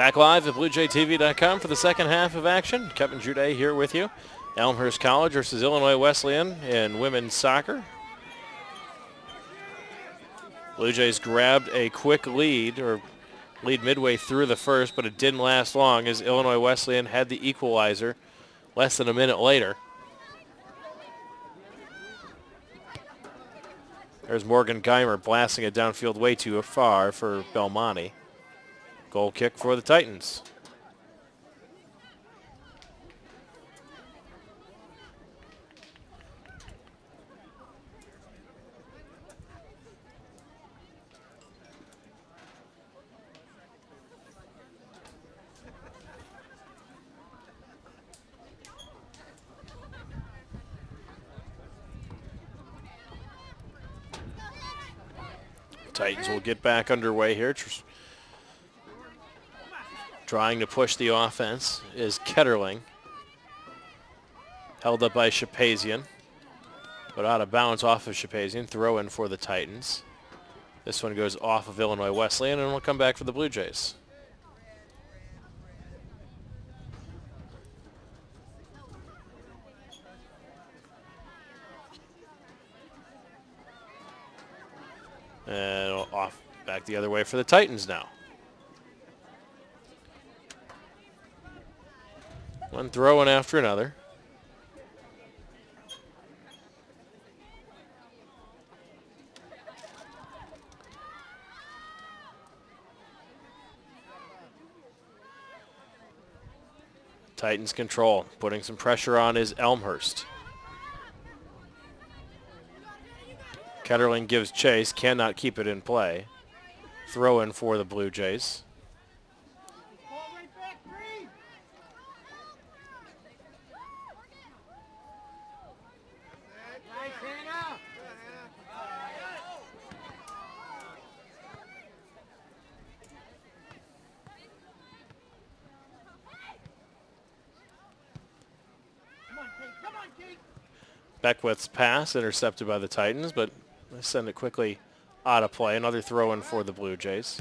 Back live at BlueJayTV.com for the second half of action. Kevin Jude here with you. Elmhurst College versus Illinois Wesleyan in women's soccer. Blue Jays grabbed a quick lead midway through the first, but it didn't last long as Illinois Wesleyan had the equalizer less than a minute later. There's Morgan Geimer blasting it downfield way too far for Belmonte. Goal kick for the Titans. Titans will get back underway here. Trying to push the offense is Ketterling. Held up by Shapazian, but out of bounds off of Shapazian. Throw in for the Titans. This one goes off of Illinois Wesleyan and will come back for the Blue Jays. And off back the other way for the Titans now. One throw in after another. Titans control. Putting some pressure on is Elmhurst. Ketterling gives chase, cannot keep it in play. Throw in for the Blue Jays. Beckwith's pass intercepted by the Titans, but they send it quickly out of play. Another throw in for the Blue Jays.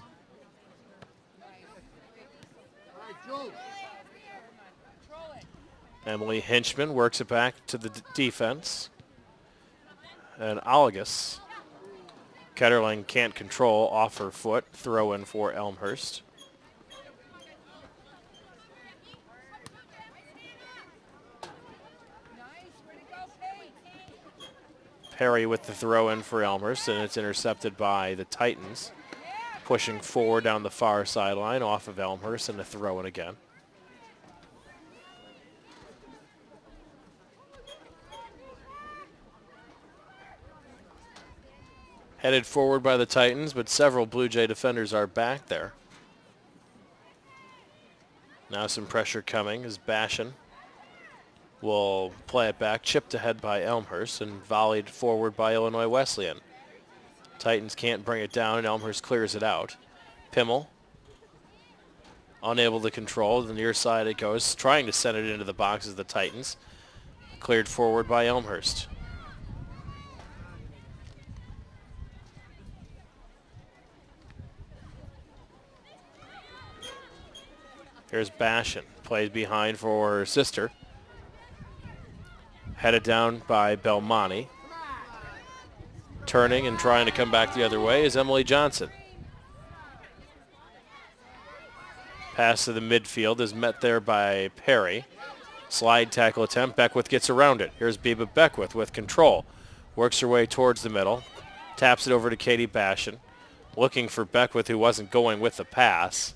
Emily Hinchman works it back to the defense. And Algus. Ketterling can't control off her foot. Throw in for Elmhurst. Perry with the throw in for Elmhurst, and it's intercepted by the Titans. Pushing forward down the far sideline off of Elmhurst, and a throw in again. Headed forward by the Titans, but several Blue Jay defenders are back there. Now some pressure coming as Bashan will play it back, chipped ahead by Elmhurst and volleyed forward by Illinois Wesleyan. Titans can't bring it down and Elmhurst clears it out. Pimmel unable to control. The near side it goes, trying to send it into the box of the Titans. Cleared forward by Elmhurst. Here's Bashan, plays behind for her sister. Headed down by Belmonte. Turning and trying to come back the other way is Emily Johnson. Pass to the midfield is met there by Perry. Slide tackle attempt. Beckwith gets around it. Here's Biba Beckwith with control. Works her way towards the middle. Taps it over to Katie Bashan. Looking for Beckwith, who wasn't going with the pass.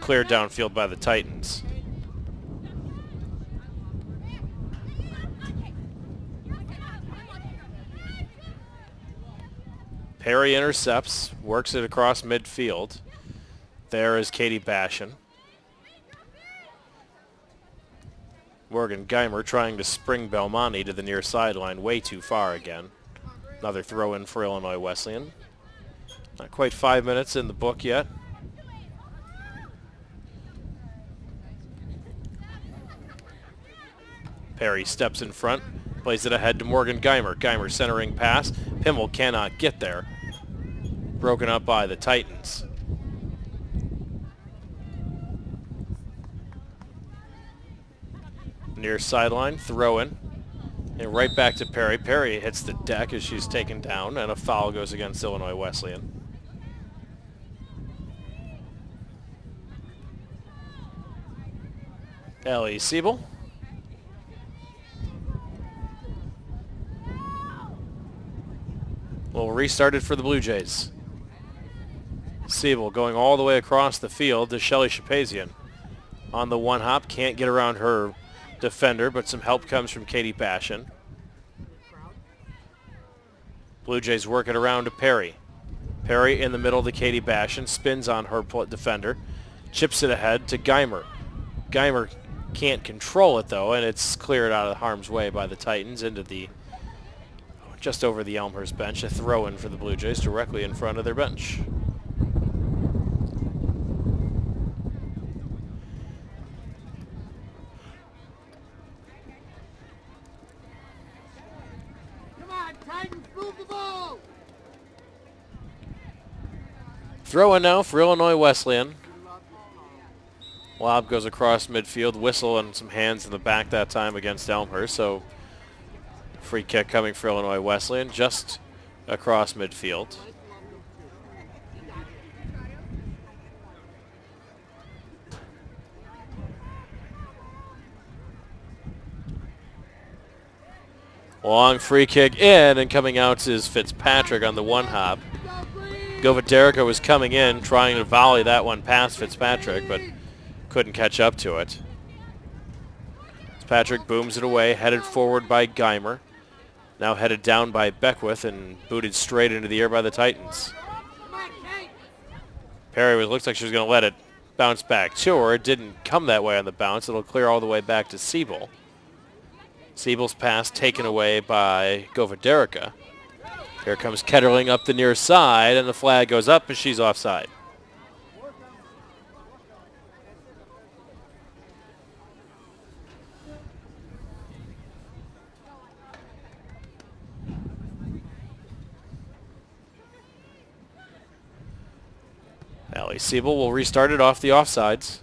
Cleared downfield by the Titans. Perry intercepts, works it across midfield. There is Katie Bashan. Morgan Geimer trying to spring Belmonte to the near sideline, way too far again. Another throw in for Illinois Wesleyan. Not quite 5 minutes in the book yet. Perry steps in front, plays it ahead to Morgan Geimer. Geimer centering pass. Pimmel cannot get there. Broken up by the Titans. Near sideline, throw in. And right back to Perry. Perry hits the deck as she's taken down, and a foul goes against Illinois Wesleyan. Ellie Siebel. Will restart it for the Blue Jays. Siebel going all the way across the field to Shelly Shapazian. On the one hop, can't get around her defender, but some help comes from Katie Bashan. Blue Jays work it around to Perry. Perry in the middle to Katie Bashan, spins on her defender, chips it ahead to Geimer. Geimer can't control it though, and it's cleared out of harm's way by the Titans into the just over the Elmhurst bench. A throw in for the Blue Jays directly in front of their bench. Come on, Titans, move the ball! Throw in now for Illinois Wesleyan. Lob goes across midfield, whistle and some hands in the back that time against Elmhurst, so free kick coming for Illinois Wesleyan just across midfield. Long free kick in, and coming out is Fitzpatrick on the one hop. Goviderica was coming in, trying to volley that one past Fitzpatrick, but couldn't catch up to it. Fitzpatrick booms it away, headed forward by Geimer. Now headed down by Beckwith and booted straight into the air by the Titans. Perry looks like she was going to let it bounce back to her. It didn't come that way on the bounce. It'll clear all the way back to Siebel. Siebel's pass taken away by Goviderica. Here comes Ketterling up the near side, and the flag goes up as she's offside. Allie Siebel will restart it off the offsides.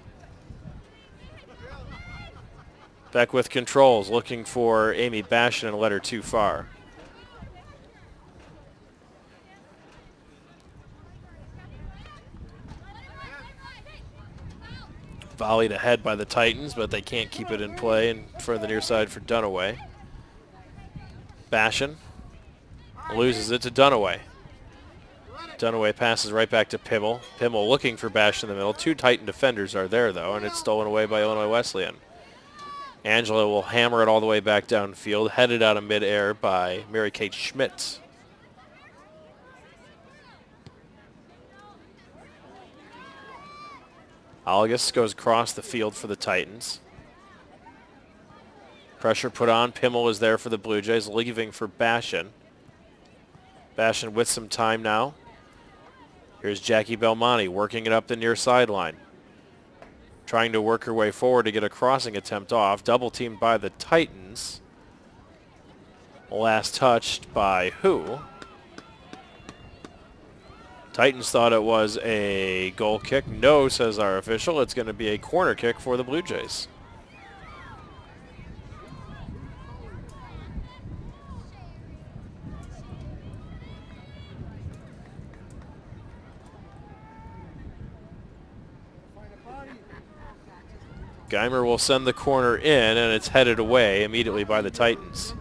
Beckwith controls, looking for Amy Bashan and let her too far. Volleyed ahead by the Titans, but they can't keep it in play in front of the near side for Dunaway. Bashan loses it to Dunaway. Dunaway passes right back to Pimmel. Pimmel looking for Bashan in the middle. Two Titan defenders are there, though, and it's stolen away by Illinois Wesleyan. Angela will hammer it all the way back downfield, headed out of midair by Mary Kate Schmidt. Algus goes across the field for the Titans. Pressure put on. Pimmel is there for the Blue Jays, leaving for Bashan. Bashan with some time now. Here's Jackie Belmonte working it up the near sideline. Trying to work her way forward to get a crossing attempt off. Double teamed by the Titans. Last touched by who? Titans thought it was a goal kick. No, says our official. It's going to be a corner kick for the Blue Jays. Geimer will send the corner in, and it's headed away immediately by the Titans.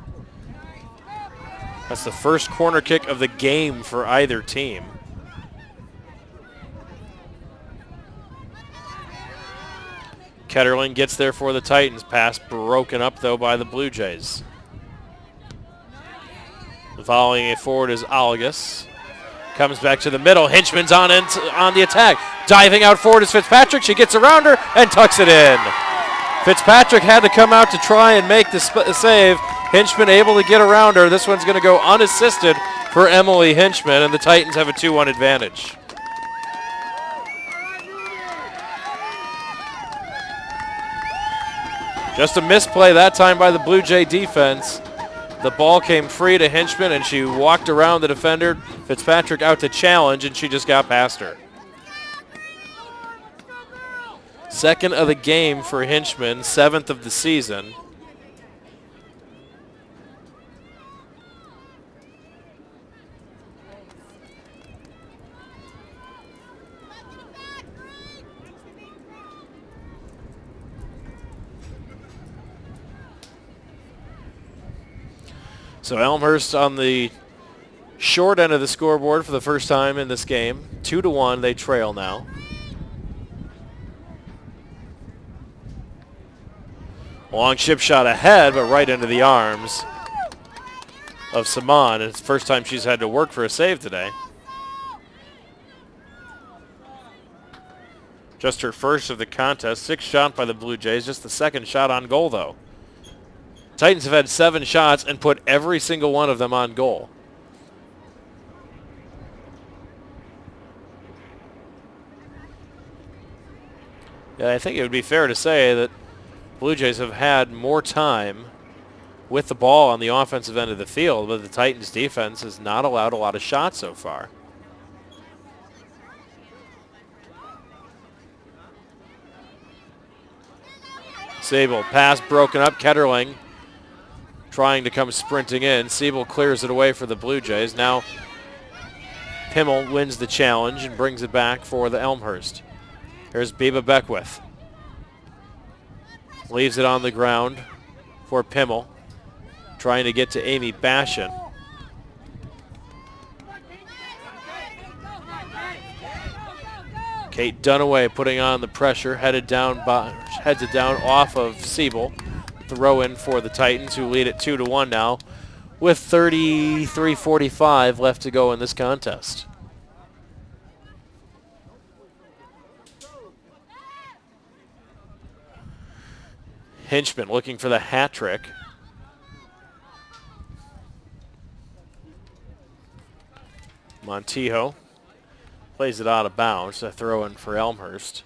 That's the first corner kick of the game for either team. Ketterling gets there for the Titans. Pass broken up, though, by the Blue Jays. Volleying it forward is Algus. Comes back to the middle. Hinchman's on the attack. Diving out forward is Fitzpatrick. She gets around her and tucks it in. Fitzpatrick had to come out to try and make the save. Hinchman able to get around her. This one's going to go unassisted for Emily Hinchman, and the Titans have a 2-1 advantage. Just a misplay that time by the Blue Jay defense. The ball came free to Hinchman, and she walked around the defender. Fitzpatrick out to challenge, and she just got past her. Second of the game for Hinchman, 7th of the season. So Elmhurst on the short end of the scoreboard for the first time in this game. 2-1, they trail now. Long chip shot ahead, but right into the arms of Saman. It's the first time she's had to work for a save today. Just her first of the contest. 6 shot by the Blue Jays. Just the second shot on goal, though. Titans have had 7 shots and put every single one of them on goal. Yeah, I think it would be fair to say that Blue Jays have had more time with the ball on the offensive end of the field, but the Titans defense has not allowed a lot of shots so far. Sable, pass broken up. Ketterling trying to come sprinting in. Siebel clears it away for the Blue Jays. Now Pimmel wins the challenge and brings it back for the Elmhurst. Here's Biba Beckwith. Leaves it on the ground for Pimmel. Trying to get to Amy Bashan. Kate Dunaway putting on the pressure, heads it down off of Siebel. Throw in for the Titans, who lead it 2-1 now, with 33:45 left to go in this contest. Hinchman looking for the hat trick. Montijo plays it out of bounds. A throw in for Elmhurst.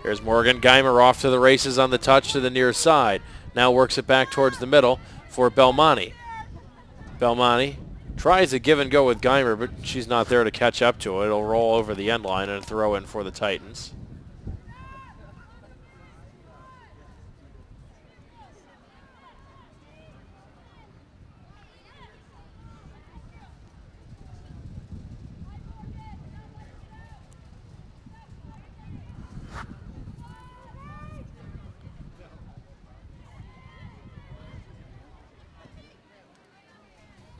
Here's Morgan Geimer off to the races on the touch to the near side. Now works it back towards the middle for Belmonte. Belmonte tries a give and go with Geimer, but she's not there to catch up to it. It'll roll over the end line and a throw in for the Titans.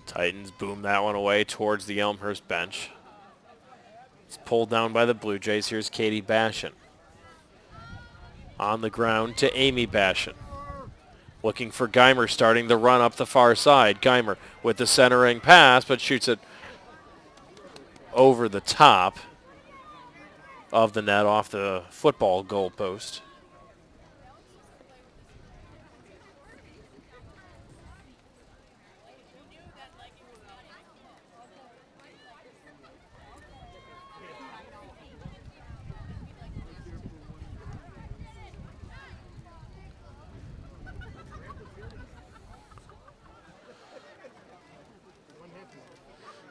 Titans boom that one away towards the Elmhurst bench. It's pulled down by the Blue Jays. Here's Katie Bashan. On the ground to Amy Bashan. Looking for Geimer, starting the run up the far side. Geimer with the centering pass, but shoots it over the top of the net off the football goal post.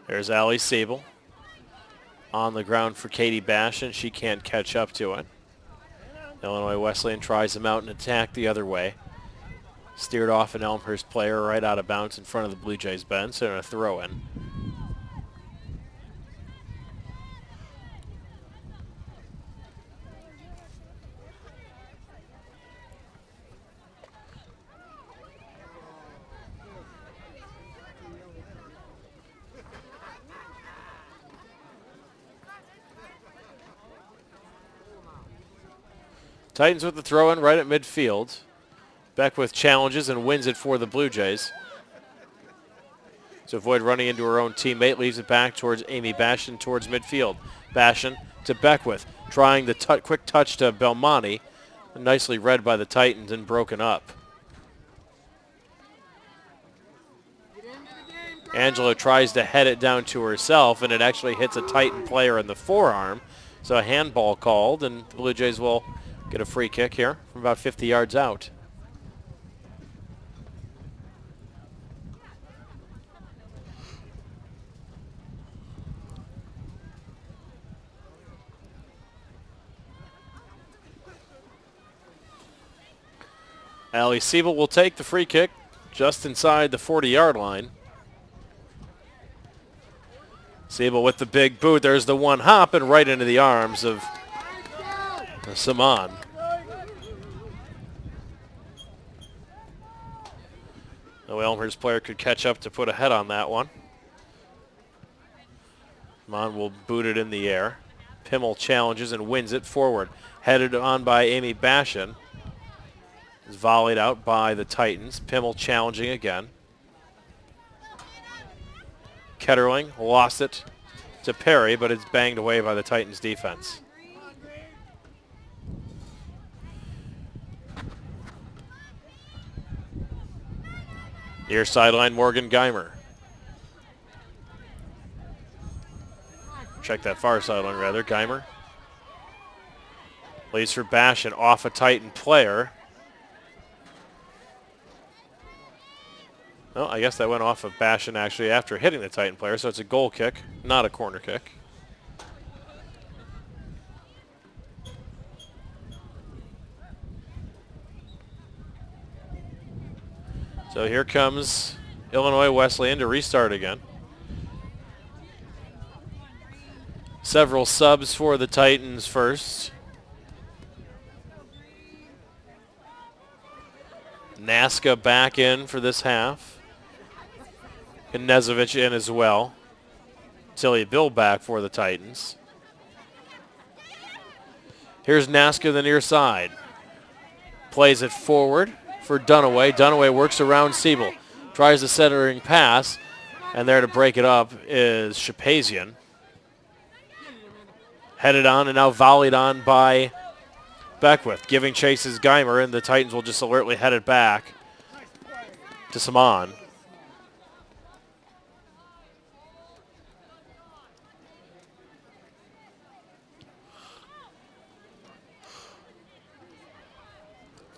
There's Allie Siebel on the ground for Katie Bashan. She can't catch up to it. Illinois Wesleyan tries them out and attack the other way. Steered off an Elmhurst player right out of bounds in front of the Blue Jays bench and a throw in. Titans with the throw-in right at midfield. Beckwith challenges and wins it for the Blue Jays. To avoid running into her own teammate, leaves it back towards Amy Bashan towards midfield. Bashan to Beckwith, trying the quick touch to Belmonte. Nicely read by the Titans and broken up. Angelo tries to head it down to herself, and it actually hits a Titan player in the forearm. So a handball called, and the Blue Jays will get a free kick here from about 50 yards out. Allie Siebel will take the free kick just inside the 40-yard line. Siebel with the big boot. There's the one hop and right into the arms of Saman. The Elmhurst player could catch up to put a head on that one. Saman will boot it in the air. Pimmel challenges and wins it forward. Headed on by Amy Bashan. Is volleyed out by the Titans. Pimmel challenging again. Ketterling lost it to Perry, but it's banged away by the Titans defense. Near sideline, Morgan Geimer. Check that far sideline, rather. Geimer lays for Bashan off a Titan player. Well, I guess that went off of Bashan actually after hitting the Titan player, so it's a goal kick, not a corner kick. So here comes Illinois Wesleyan to restart again. Several subs for the Titans first. Naska back in for this half. And Knezovich in as well. Tilly Bill back for the Titans. Here's Naska the near side. Plays it forward for Dunaway. Dunaway works around Siebel. Tries the centering pass. And there to break it up is Shapazian. Headed on and now volleyed on by Beckwith. Giving chase is Geimer, and the Titans will just alertly head it back to Saman.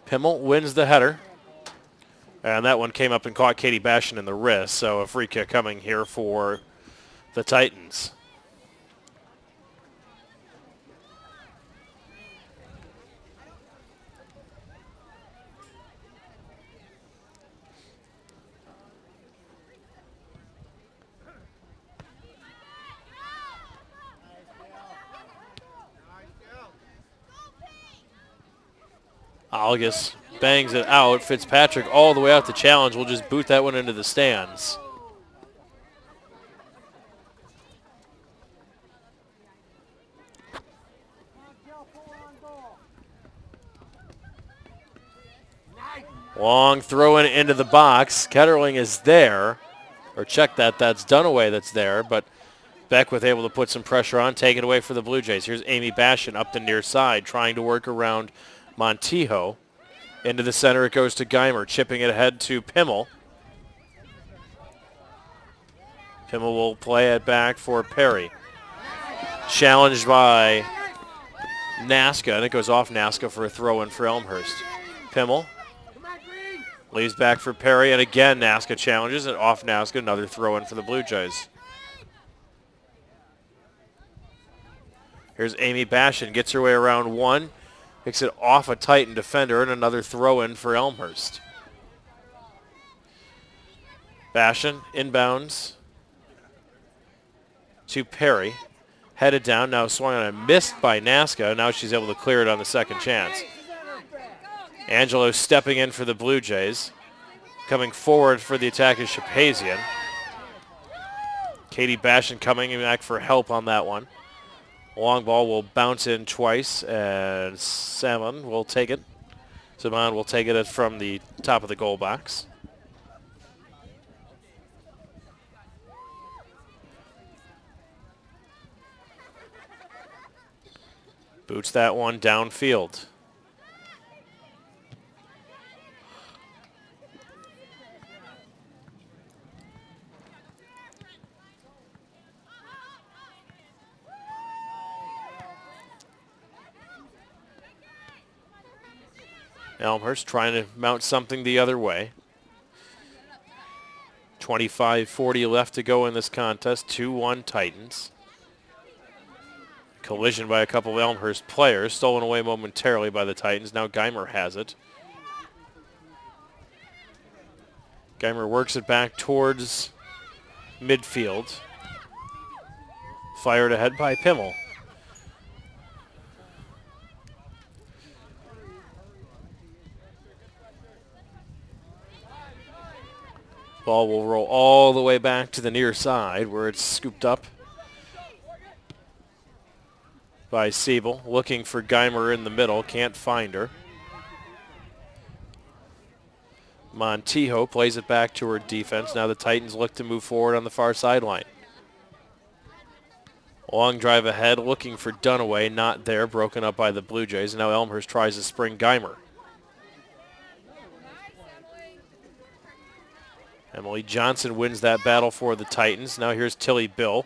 Pimmel wins the header. And that one came up and caught Katie Bashan in the wrist, so a free kick coming here for the Titans. Algus bangs it out. Fitzpatrick all the way out to challenge. We'll just boot that one into the stands. Long throw in into the box. Ketterling is there. Or check that. That's Dunaway that's there. But Beckwith able to put some pressure on. Take it away for the Blue Jays. Here's Amy Bashan up the near side trying to work around Montijo. Into the center it goes to Geimer, chipping it ahead to Pimmel. Pimmel will play it back for Perry. Challenged by Naska, and it goes off Naska for a throw-in for Elmhurst. Pimmel leaves back for Perry, and again Naska challenges, and off Naska, another throw-in for the Blue Jays. Here's Amy Bashan, gets her way around one. Picks it off a Titan defender and another throw-in for Elmhurst. Bashan inbounds to Perry. Headed down, now swung on and missed by Naska. Now she's able to clear it on the second chance. Angelo stepping in for the Blue Jays. Coming forward for the attack is Shapazian. Katie Bashan coming back for help on that one. Long ball will bounce in twice, and Saman will take it. Saman will take it from the top of the goal box. Boots that one downfield. Elmhurst trying to mount something the other way. 25-40 left to go in this contest. 2-1 Titans. Collision by a couple of Elmhurst players. Stolen away momentarily by the Titans. Now Geimer has it. Geimer works it back towards midfield. Fired ahead by Pimmel. Ball will roll all the way back to the near side where it's scooped up by Siebel. Looking for Geimer in the middle. Can't find her. Montijo plays it back to her defense. Now the Titans look to move forward on the far sideline. Long drive ahead, looking for Dunaway. Not there, broken up by the Blue Jays. Now Elmhurst tries to spring Geimer. Emily Johnson wins that battle for the Titans. Now here's Tilly Bill,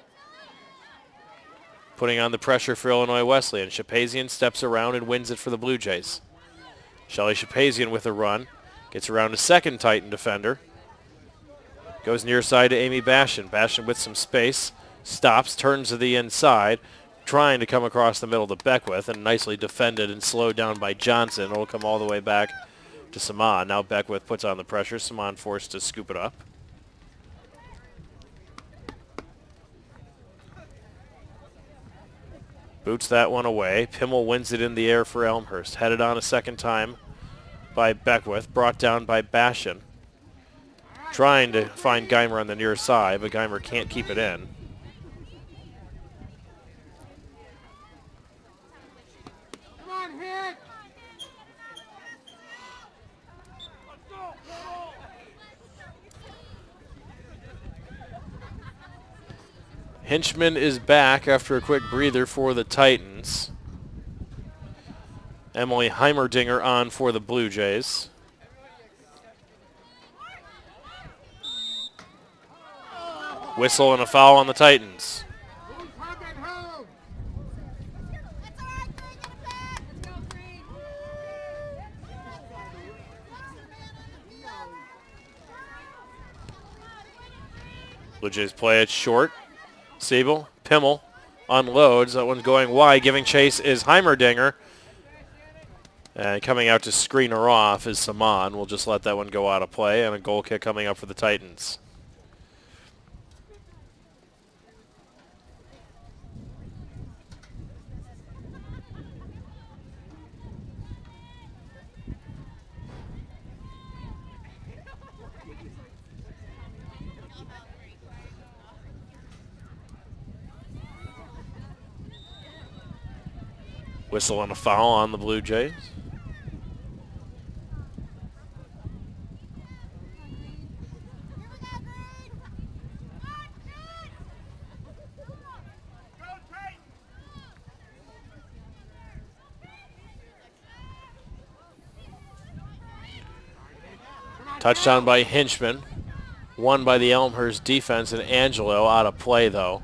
putting on the pressure for Illinois Wesleyan. Shapazian steps around and wins it for the Blue Jays. Shelly Shapazian with a run. Gets around a second Titan defender. Goes near side to Amy Bashan. Bashan with some space. Stops, turns to the inside, trying to come across the middle to Beckwith, and nicely defended and slowed down by Johnson. It'll come all the way back to Saman. Now Beckwith puts on the pressure. Saman forced to scoop it up. Boots that one away. Pimmel wins it in the air for Elmhurst. Headed on a second time by Beckwith. Brought down by Bashan. Trying to find Geimer on the near side, but Geimer can't keep it in. Come on, hit! Hinchman is back after a quick breather for the Titans. Emily Heimerdinger on for the Blue Jays. Whistle and a foul on the Titans. Blue Jays play it short. Siebel, Pimmel unloads. That one's going wide. Giving chase is Heimerdinger. And coming out to screen her off is Saman. We'll just let that one go out of play. And a goal kick coming up for the Titans. Whistle and a foul on the Blue Jays. Touchdown by Hinchman. Won by the Elmhurst defense, and Angelo out of play though.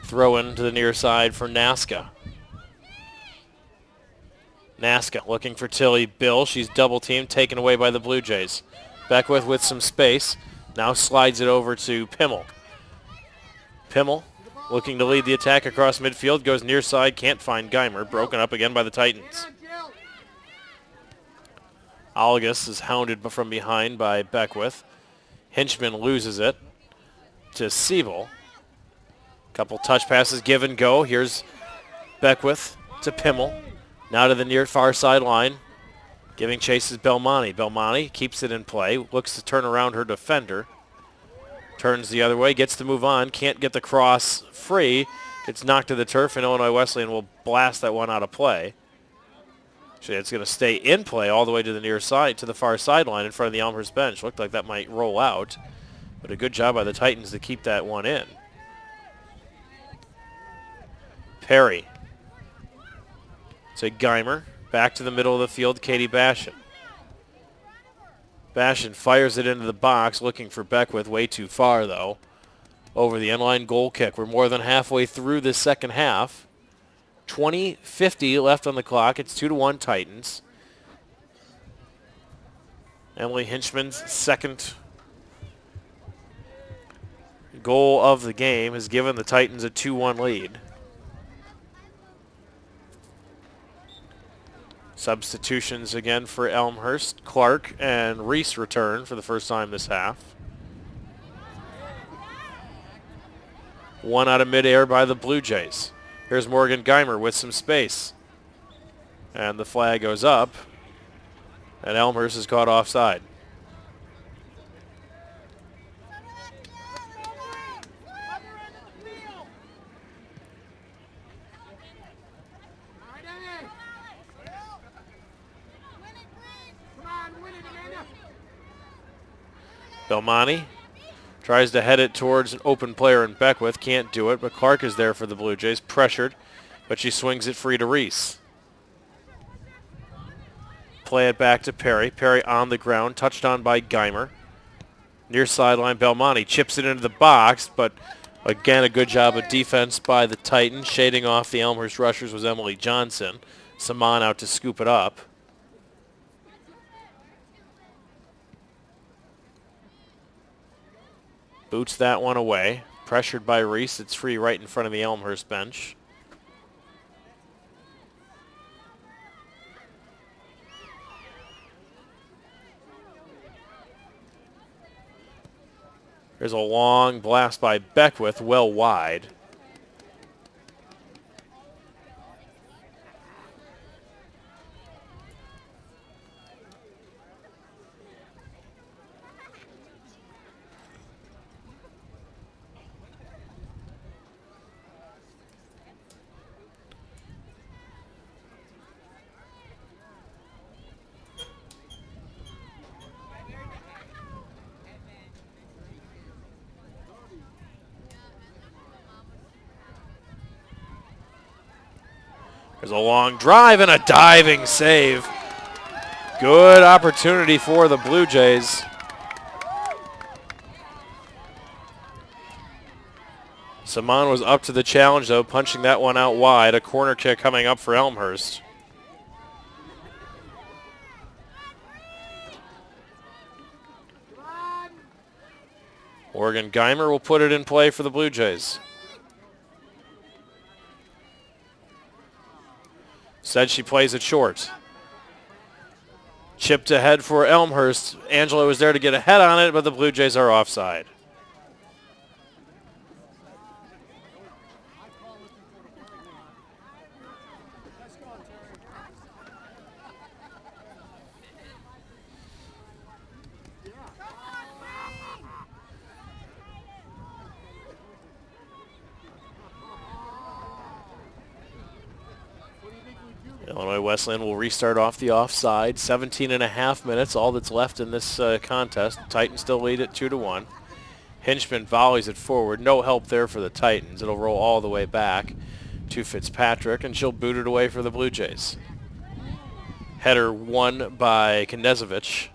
Throw in to the near side for Nasca. Nasca looking for Tilly Bill. She's double teamed, taken away by the Blue Jays. Beckwith with some space. Now slides it over to Pimmel. Pimmel looking to lead the attack across midfield. Goes near side, can't find Geimer. Broken up again by the Titans. Algus is hounded from behind by Beckwith. Hinchman loses it to Siebel. Couple touch passes, give and go. Here's Beckwith to Pimmel. Now to the near far sideline. Giving chase is Belmonte. Belmonte keeps it in play. Looks to turn around her defender. Turns the other way. Gets to move on. Can't get the cross free. Gets knocked to the turf, and Illinois Wesleyan will blast that one out of play. Actually, it's going to stay in play all the way to the near side, to the far sideline in front of the Elmhurst bench. Looked like that might roll out. But a good job by the Titans to keep that one in. Perry. To Geimer. Back to the middle of the field, Katie Bashan. Bashan fires it into the box, looking for Beckwith. Way too far, though. Over the end-line goal kick. We're more than halfway through this second half. 20:50 left on the clock. It's 2-1 Titans. Emily Hinchman's second goal of the game has given the Titans a 2-1 lead. Substitutions again for Elmhurst. Clark and Reese return for the first time this half. One out of midair by the Blue Jays. Here's Morgan Geimer with some space. And the flag goes up. And Elmhurst is caught offside. Belmonte tries to head it towards an open player in Beckwith. Can't do it, but Clark is there for the Blue Jays. Pressured, but she swings it free to Reese. Play it back to Perry. Perry on the ground, touched on by Geimer. Near sideline, Belmonte chips it into the box, but again, a good job of defense by the Titans. Shading off the Elmhurst rushers was Emily Johnson. Saman out to scoop it up. Boots that one away. Pressured by Reese. It's free right in front of the Elmhurst bench. There's a long blast by Beckwith, well wide. There's a long drive and a diving save. Good opportunity for the Blue Jays. Saman was up to the challenge, though, punching that one out wide. A corner kick coming up for Elmhurst. Morgan Geimer will put it in play for the Blue Jays. Said she plays it short. Chipped ahead for Elmhurst. Angela was there to get ahead on it, but the Blue Jays are offside. Illinois Wesleyan will restart off the offside. 17.5 minutes, all that's left in this contest. Titans still lead at 2-1. Hinchman volleys it forward. No help there for the Titans. It'll roll all the way back to Fitzpatrick, and she'll boot it away for the Blue Jays. Header won by Knezevich.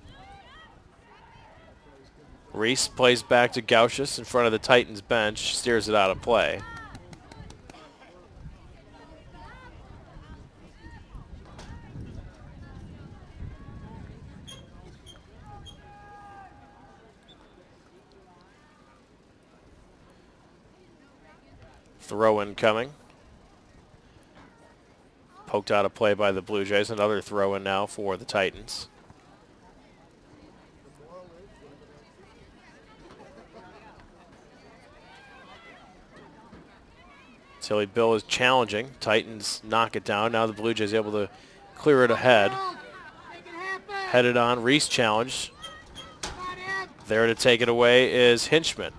Reese plays back to Gauchus in front of the Titans bench. Steers it out of play. Throw-in coming. Poked out of play by the Blue Jays. Another throw-in now for the Titans. Tilly Bill is challenging. Titans knock it down. Now the Blue Jays able to clear it ahead. Headed on. Reese challenged. There to take it away is Hinchman.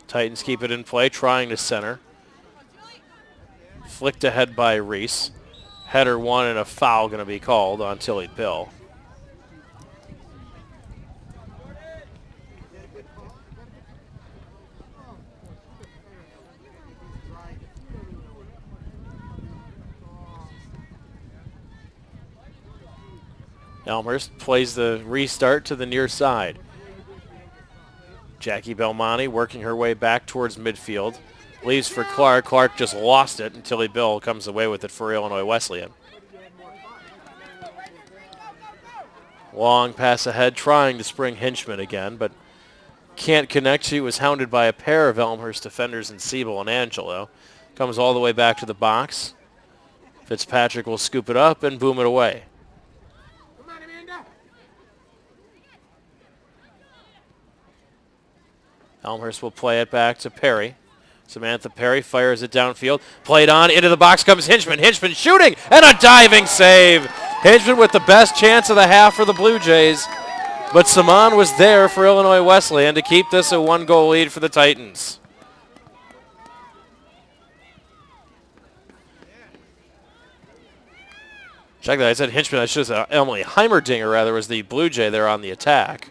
Titans keep it in play, trying to center. Flicked ahead by Reese. Header one and a foul going to be called on Tilly Bill. Elmhurst plays the restart to the near side. Jackie Belmonte working her way back towards midfield. Leaves for Clark. Clark just lost it, and Tilly Bill comes away with it for Illinois Wesleyan. Long pass ahead, trying to spring Hinchman again, but can't connect. She was hounded by a pair of Elmhurst defenders in Siebel and Angelo. Comes all the way back to the box. Fitzpatrick will scoop it up and boom it away. Elmhurst will play it back to Perry. Samantha Perry fires it downfield. Played on, into the box comes Hinchman. Hinchman shooting, and a diving save. Hinchman with the best chance of the half for the Blue Jays. But Saman was there for Illinois Wesleyan to keep this a one-goal lead for the Titans. Check that. I said Hinchman. I should have said Emily Heimerdinger, rather, was the Blue Jay there on the attack.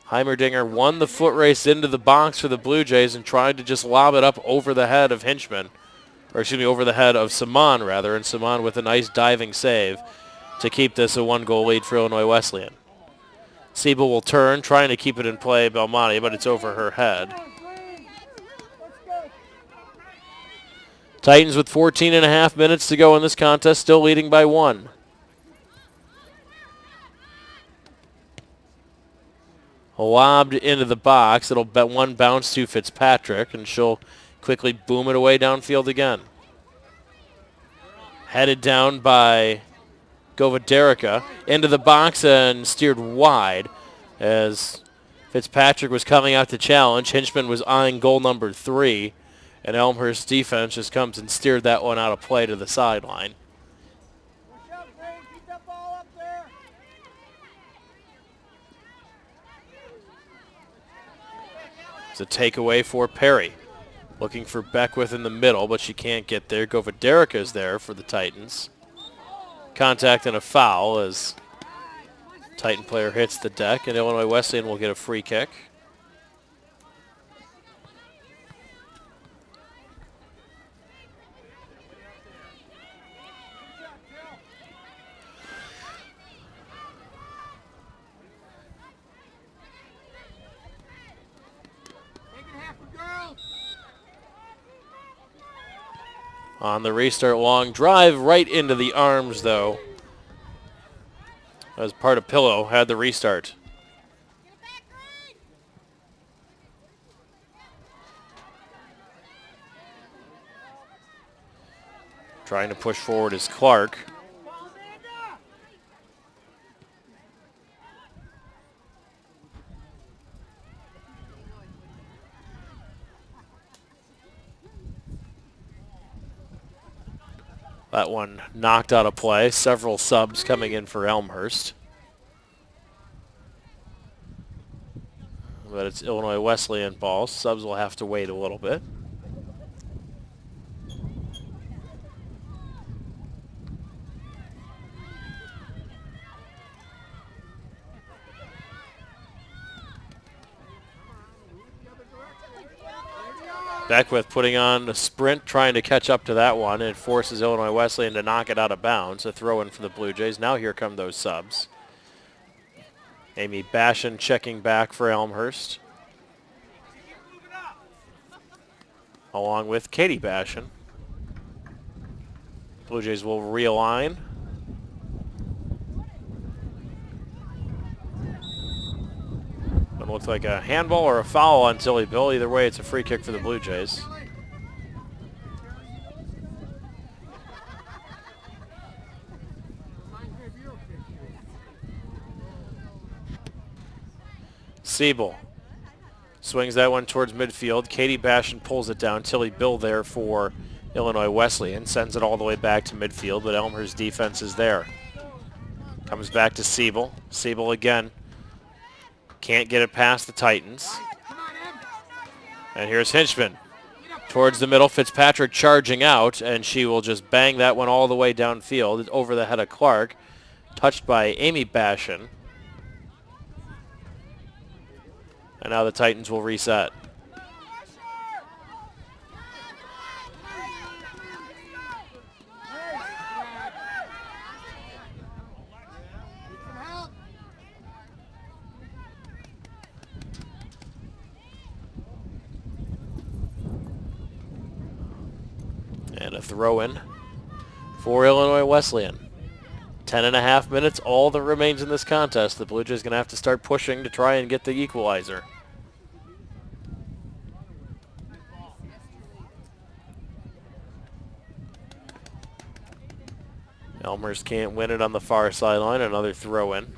Heimerdinger won the foot race into the box for the Blue Jays and tried to just lob it up over the head of Hinchman. Or excuse me, over the head of Saman, rather. And Saman with a nice diving save to keep this a 1-goal lead for Illinois Wesleyan. Siebel will turn, trying to keep it in play, Belmonte, but it's over her head. Titans with 14.5 minutes to go in this contest, still leading by 1. Lobbed into the box. It'll bet one bounce to Fitzpatrick, and she'll quickly boom it away downfield again. Headed down by Govaderica into the box and steered wide as Fitzpatrick was coming out to challenge. Hinchman was eyeing goal number 3, and Elmhurst's defense just comes and steered that one out of play to the sideline. It's a takeaway for Perry. Looking for Beckwith in the middle, but she can't get there. Govaderica is there for the Titans. Contact and a foul as Titan player hits the deck, and Illinois Wesleyan will get a free kick. On the restart, long drive right into the arms, though, as part of Pillow had the restart. Trying to push forward is Clark. That one knocked out of play. Several subs coming in for Elmhurst. But it's Illinois Wesleyan ball. Subs will have to wait a little bit. Beckwith putting on a sprint, trying to catch up to that one, and it forces Illinois Wesleyan to knock it out of bounds. A throw in for the Blue Jays. Now here come those subs. Amy Bashan checking back for Elmhurst, along with Katie Bashan. Blue Jays will realign. It looks like a handball or a foul on Tilly Bill. Either way, it's a free kick for the Blue Jays. Siebel swings that one towards midfield. Katie Bashan pulls it down. Tilly Bill there for Illinois Wesleyan. Sends it all the way back to midfield, but Elmhurst's defense is there. Comes back to Siebel. Siebel again. Can't get it past the Titans. And here's Hinchman towards the middle. Fitzpatrick charging out, and she will just bang that one all the way downfield over the head of Clark. Touched by Amy Bashan. And now the Titans will reset. And a throw-in for Illinois Wesleyan. 10.5 minutes, all that remains in this contest. The Blue Jays going to have to start pushing to try and get the equalizer. Elmhurst can't win it on the far sideline. Another throw-in.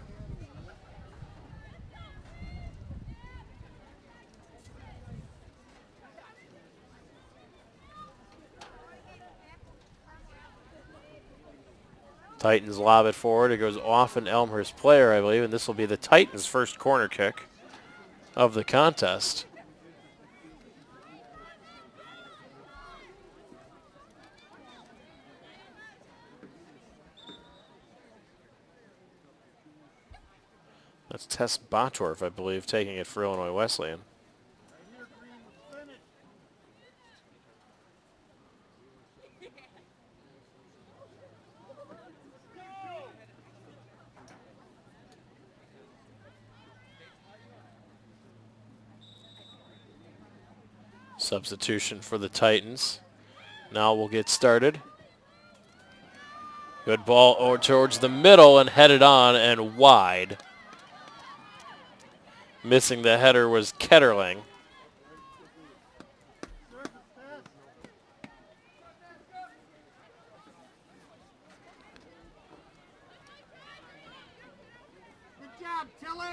Titans lob it forward. It goes off an Elmhurst player, I believe, and this will be the Titans' first corner kick of the contest. That's Tess Botorf, I believe, taking it for Illinois Wesleyan. Substitution for the Titans. Now we'll get started. Good ball over towards the middle and headed on and wide. Missing the header was Ketterling. Good job, Tilly.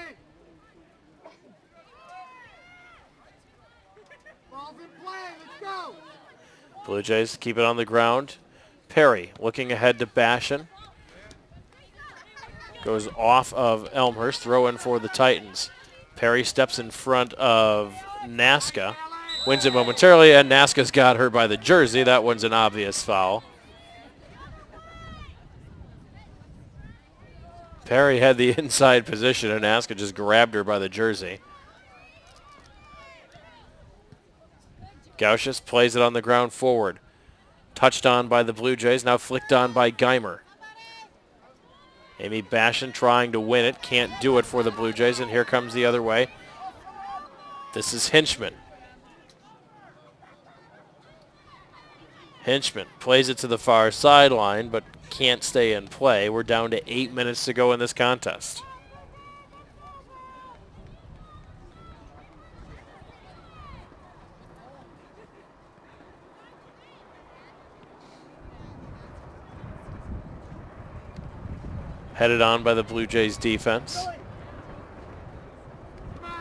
Ball's in play. Let's go. Blue Jays keep it on the ground. Perry looking ahead to Bashan. Goes off of Elmhurst. Throw in for the Titans. Perry steps in front of Nasca. Wins it momentarily, and Nasca's got her by the jersey. That one's an obvious foul. Perry had the inside position, and Nasca just grabbed her by the jersey. Gauchis plays it on the ground forward. Touched on by the Blue Jays, now flicked on by Geimer. Amy Bashan trying to win it, can't do it for the Blue Jays, and here comes the other way. This is Hinchman. Hinchman plays it to the far sideline, but can't stay in play. We're down to 8 minutes to go in this contest. Headed on by the Blue Jays defense.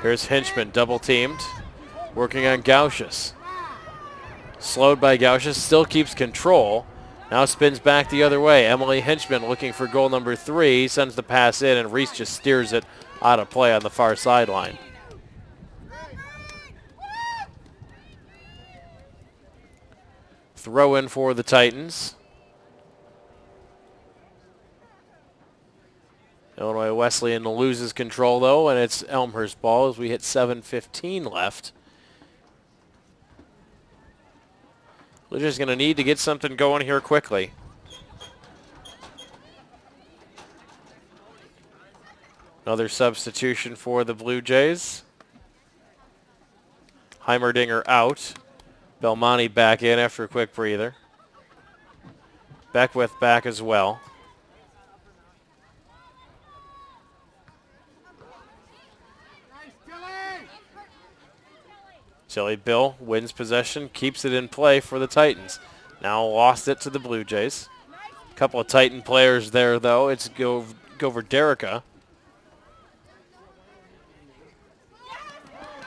Here's Hinchman, double teamed, working on Gauchis. Slowed by Gauchis, still keeps control. Now spins back the other way. Emily Hinchman looking for goal number 3, sends the pass in, and Reese just steers it out of play on the far sideline. Throw in for the Titans. Illinois Wesleyan loses control, though, and it's Elmhurst ball as we hit 7:15 left. We're just going to need to get something going here quickly. Another substitution for the Blue Jays. Heimerdinger out. Belmonte back in after a quick breather. Beckwith back as well. Tilly Bill wins possession, keeps it in play for the Titans. Now lost it to the Blue Jays. A couple of Titan players there, though. It's Goverderica.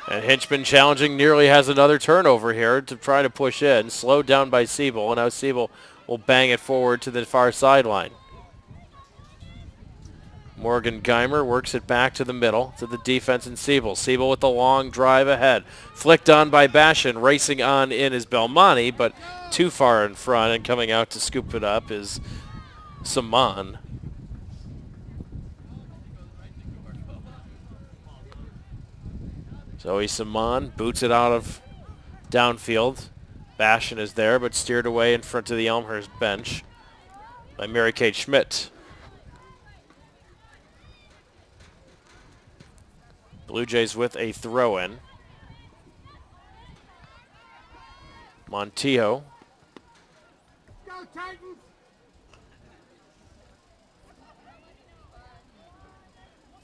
And Hinchman challenging, nearly has another turnover here to try to push in. Slowed down by Siebel, and now Siebel will bang it forward to the far sideline. Morgan Geimer works it back to the middle, to the defense and Siebel. Siebel with the long drive ahead. Flicked on by Bashan. Racing on in is Belmonte, but too far in front, and coming out to scoop it up is Saman. Zoe Saman boots it out of downfield. Bashan is there, but steered away in front of the Elmhurst bench by Mary Kate Schmidt. Blue Jays with a throw-in. Montijo. Go, Titans!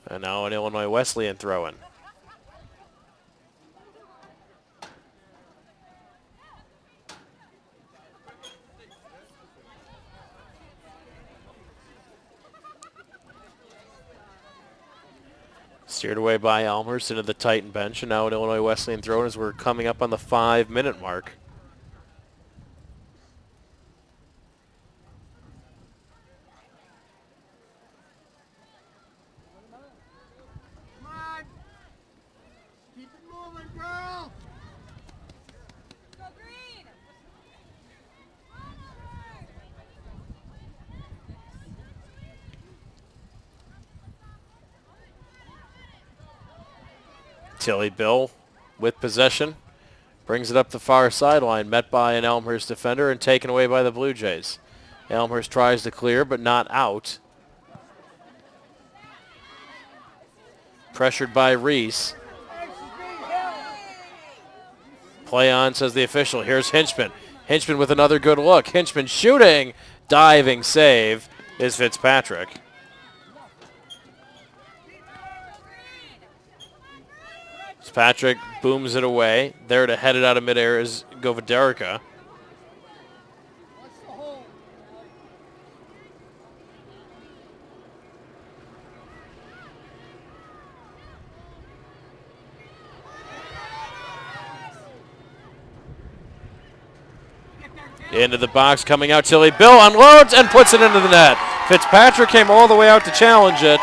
And now an Illinois Wesleyan throw-in. Steered away by Elmhurst into the Titan bench, and now an Illinois Wesleyan throw-in as we're coming up on the 5-minute mark. Come on! Keep it moving, girl! Go green! Tilly Bill with possession. Brings it up the far sideline, met by an Elmhurst defender and taken away by the Blue Jays. Elmhurst tries to clear, but not out. Pressured by Reese. Play on, says the official. Here's Hinchman. Hinchman with another good look. Hinchman shooting. Diving save is Fitzpatrick. Fitzpatrick booms it away. There to head it out of midair is Govederica. Into the box, coming out, Tilly Bill unloads and puts it into the net. Fitzpatrick came all the way out to challenge it.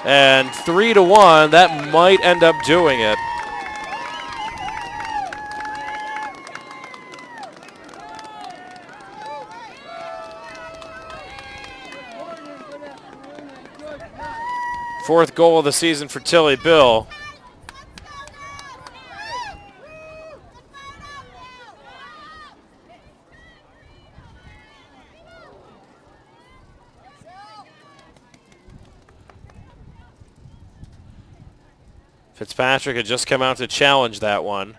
And 3-1, that might end up doing it. Fourth goal of the season for Tilly Bill. Fitzpatrick had just come out to challenge that one.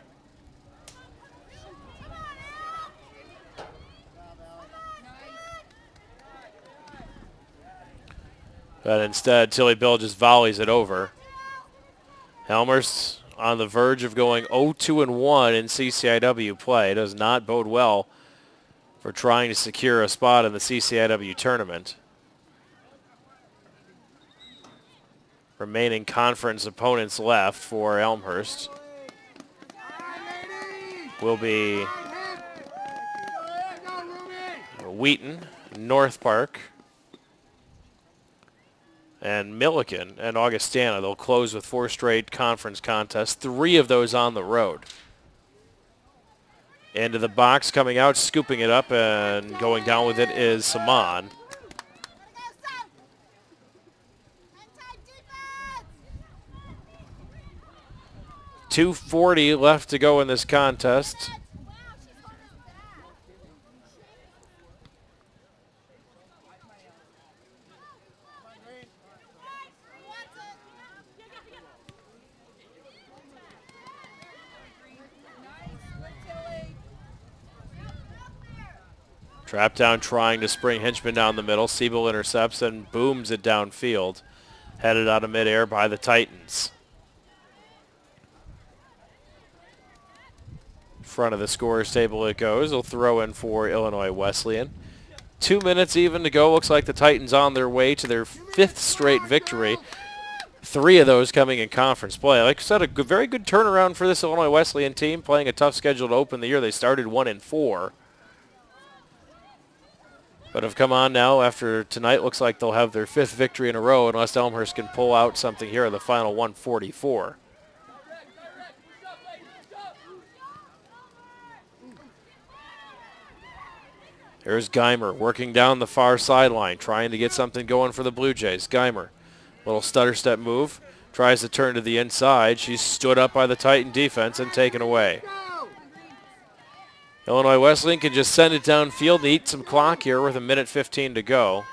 But instead, Tilly Bill just volleys it over. Elmhurst on the verge of going 0-2-1 in CCIW play. Does not bode well for trying to secure a spot in the CCIW tournament. Remaining conference opponents left for Elmhurst will be Wheaton, North Park, and Milliken and Augustana. They'll close with 4 straight conference contests, 3 of those on the road. Into the box, coming out, scooping it up, and going down with it is Saman. .240 left to go in this contest. Trap down, trying to spring Hinchman down the middle. Siebel intercepts and booms it downfield. Headed out of midair by the Titans. Front of the scorer's table it goes. They'll throw in for Illinois Wesleyan. 2 minutes even to go. Looks like the Titans on their way to their 5th straight victory. 3 of those coming in conference play. Like I said, a very good turnaround for this Illinois Wesleyan team, playing a tough schedule to open the year. They started 1-4. But have come on now after tonight. Looks like they'll have their 5th victory in a row unless Elmhurst can pull out something here in the final 144. Here's Geimer working down the far sideline, trying to get something going for the Blue Jays. Geimer, little stutter step move, tries to turn to the inside. She's stood up by the Titan defense and taken away. Illinois Wesleyan can just send it downfield and eat some clock here with 1:15 to go.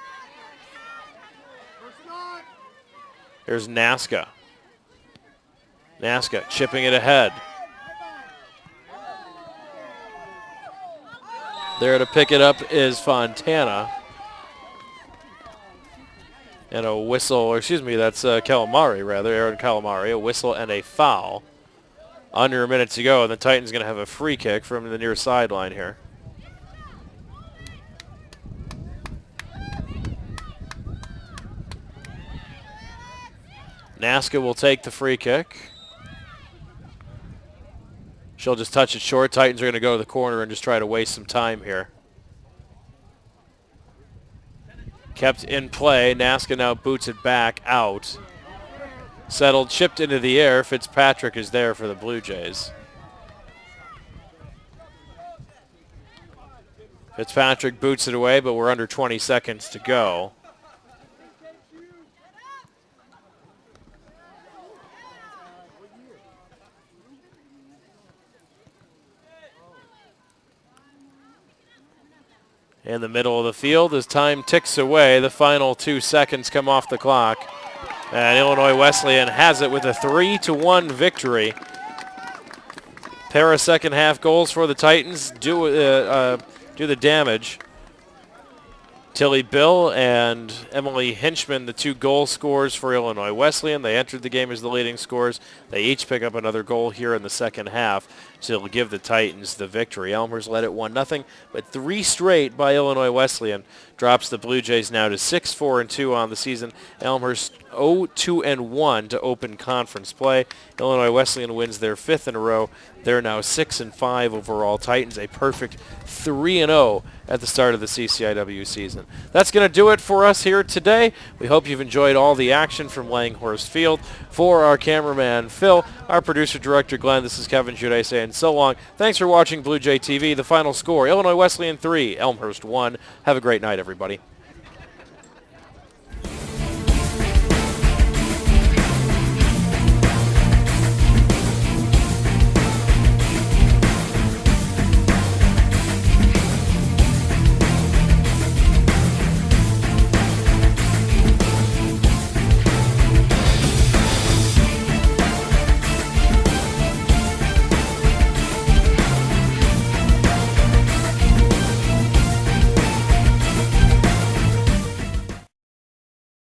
Here's Nasca. Nasca chipping it ahead. There to pick it up is Fontana. And a whistle, or excuse me, that's Calamari rather, Aaron Calamari, a whistle and a foul. Under a minute to go, and the Titans going to have a free kick from the near sideline here. Nasca will take the free kick. She'll just touch it short. Titans are going to go to the corner and just try to waste some time here. Kept in play. Nasca now boots it back out. Settled, chipped into the air. Fitzpatrick is there for the Blue Jays. Fitzpatrick boots it away, but we're under 20 seconds to go. in the middle of the field as time ticks away. The final 2 seconds come off the clock. And Illinois Wesleyan has it with a 3-1 victory. Pair of second half goals for the Titans do the damage. Tilly Bill and Emily Hinchman, the 2 goal scorers for Illinois Wesleyan. They entered the game as the leading scorers. They each pick up another goal here in the second half to give the Titans the victory. Elmhurst led it 1-0, but 3 straight by Illinois Wesleyan drops the Blue Jays now to 6-4-2 on the season. Elmhurst 0-2-1 to open conference play. Illinois Wesleyan wins their 5th in a row. They're now 6-5 overall. Titans a perfect 3-0 at the start of the CCIW season. That's going to do it for us here today. We hope you've enjoyed all the action from Langhorst Field. For our cameraman Phil, our producer director Glenn, this is Kevin Jude saying so long. Thanks for watching Blue Jay TV. The final score, Illinois Wesleyan 3, Elmhurst 1. Have a great night, everybody.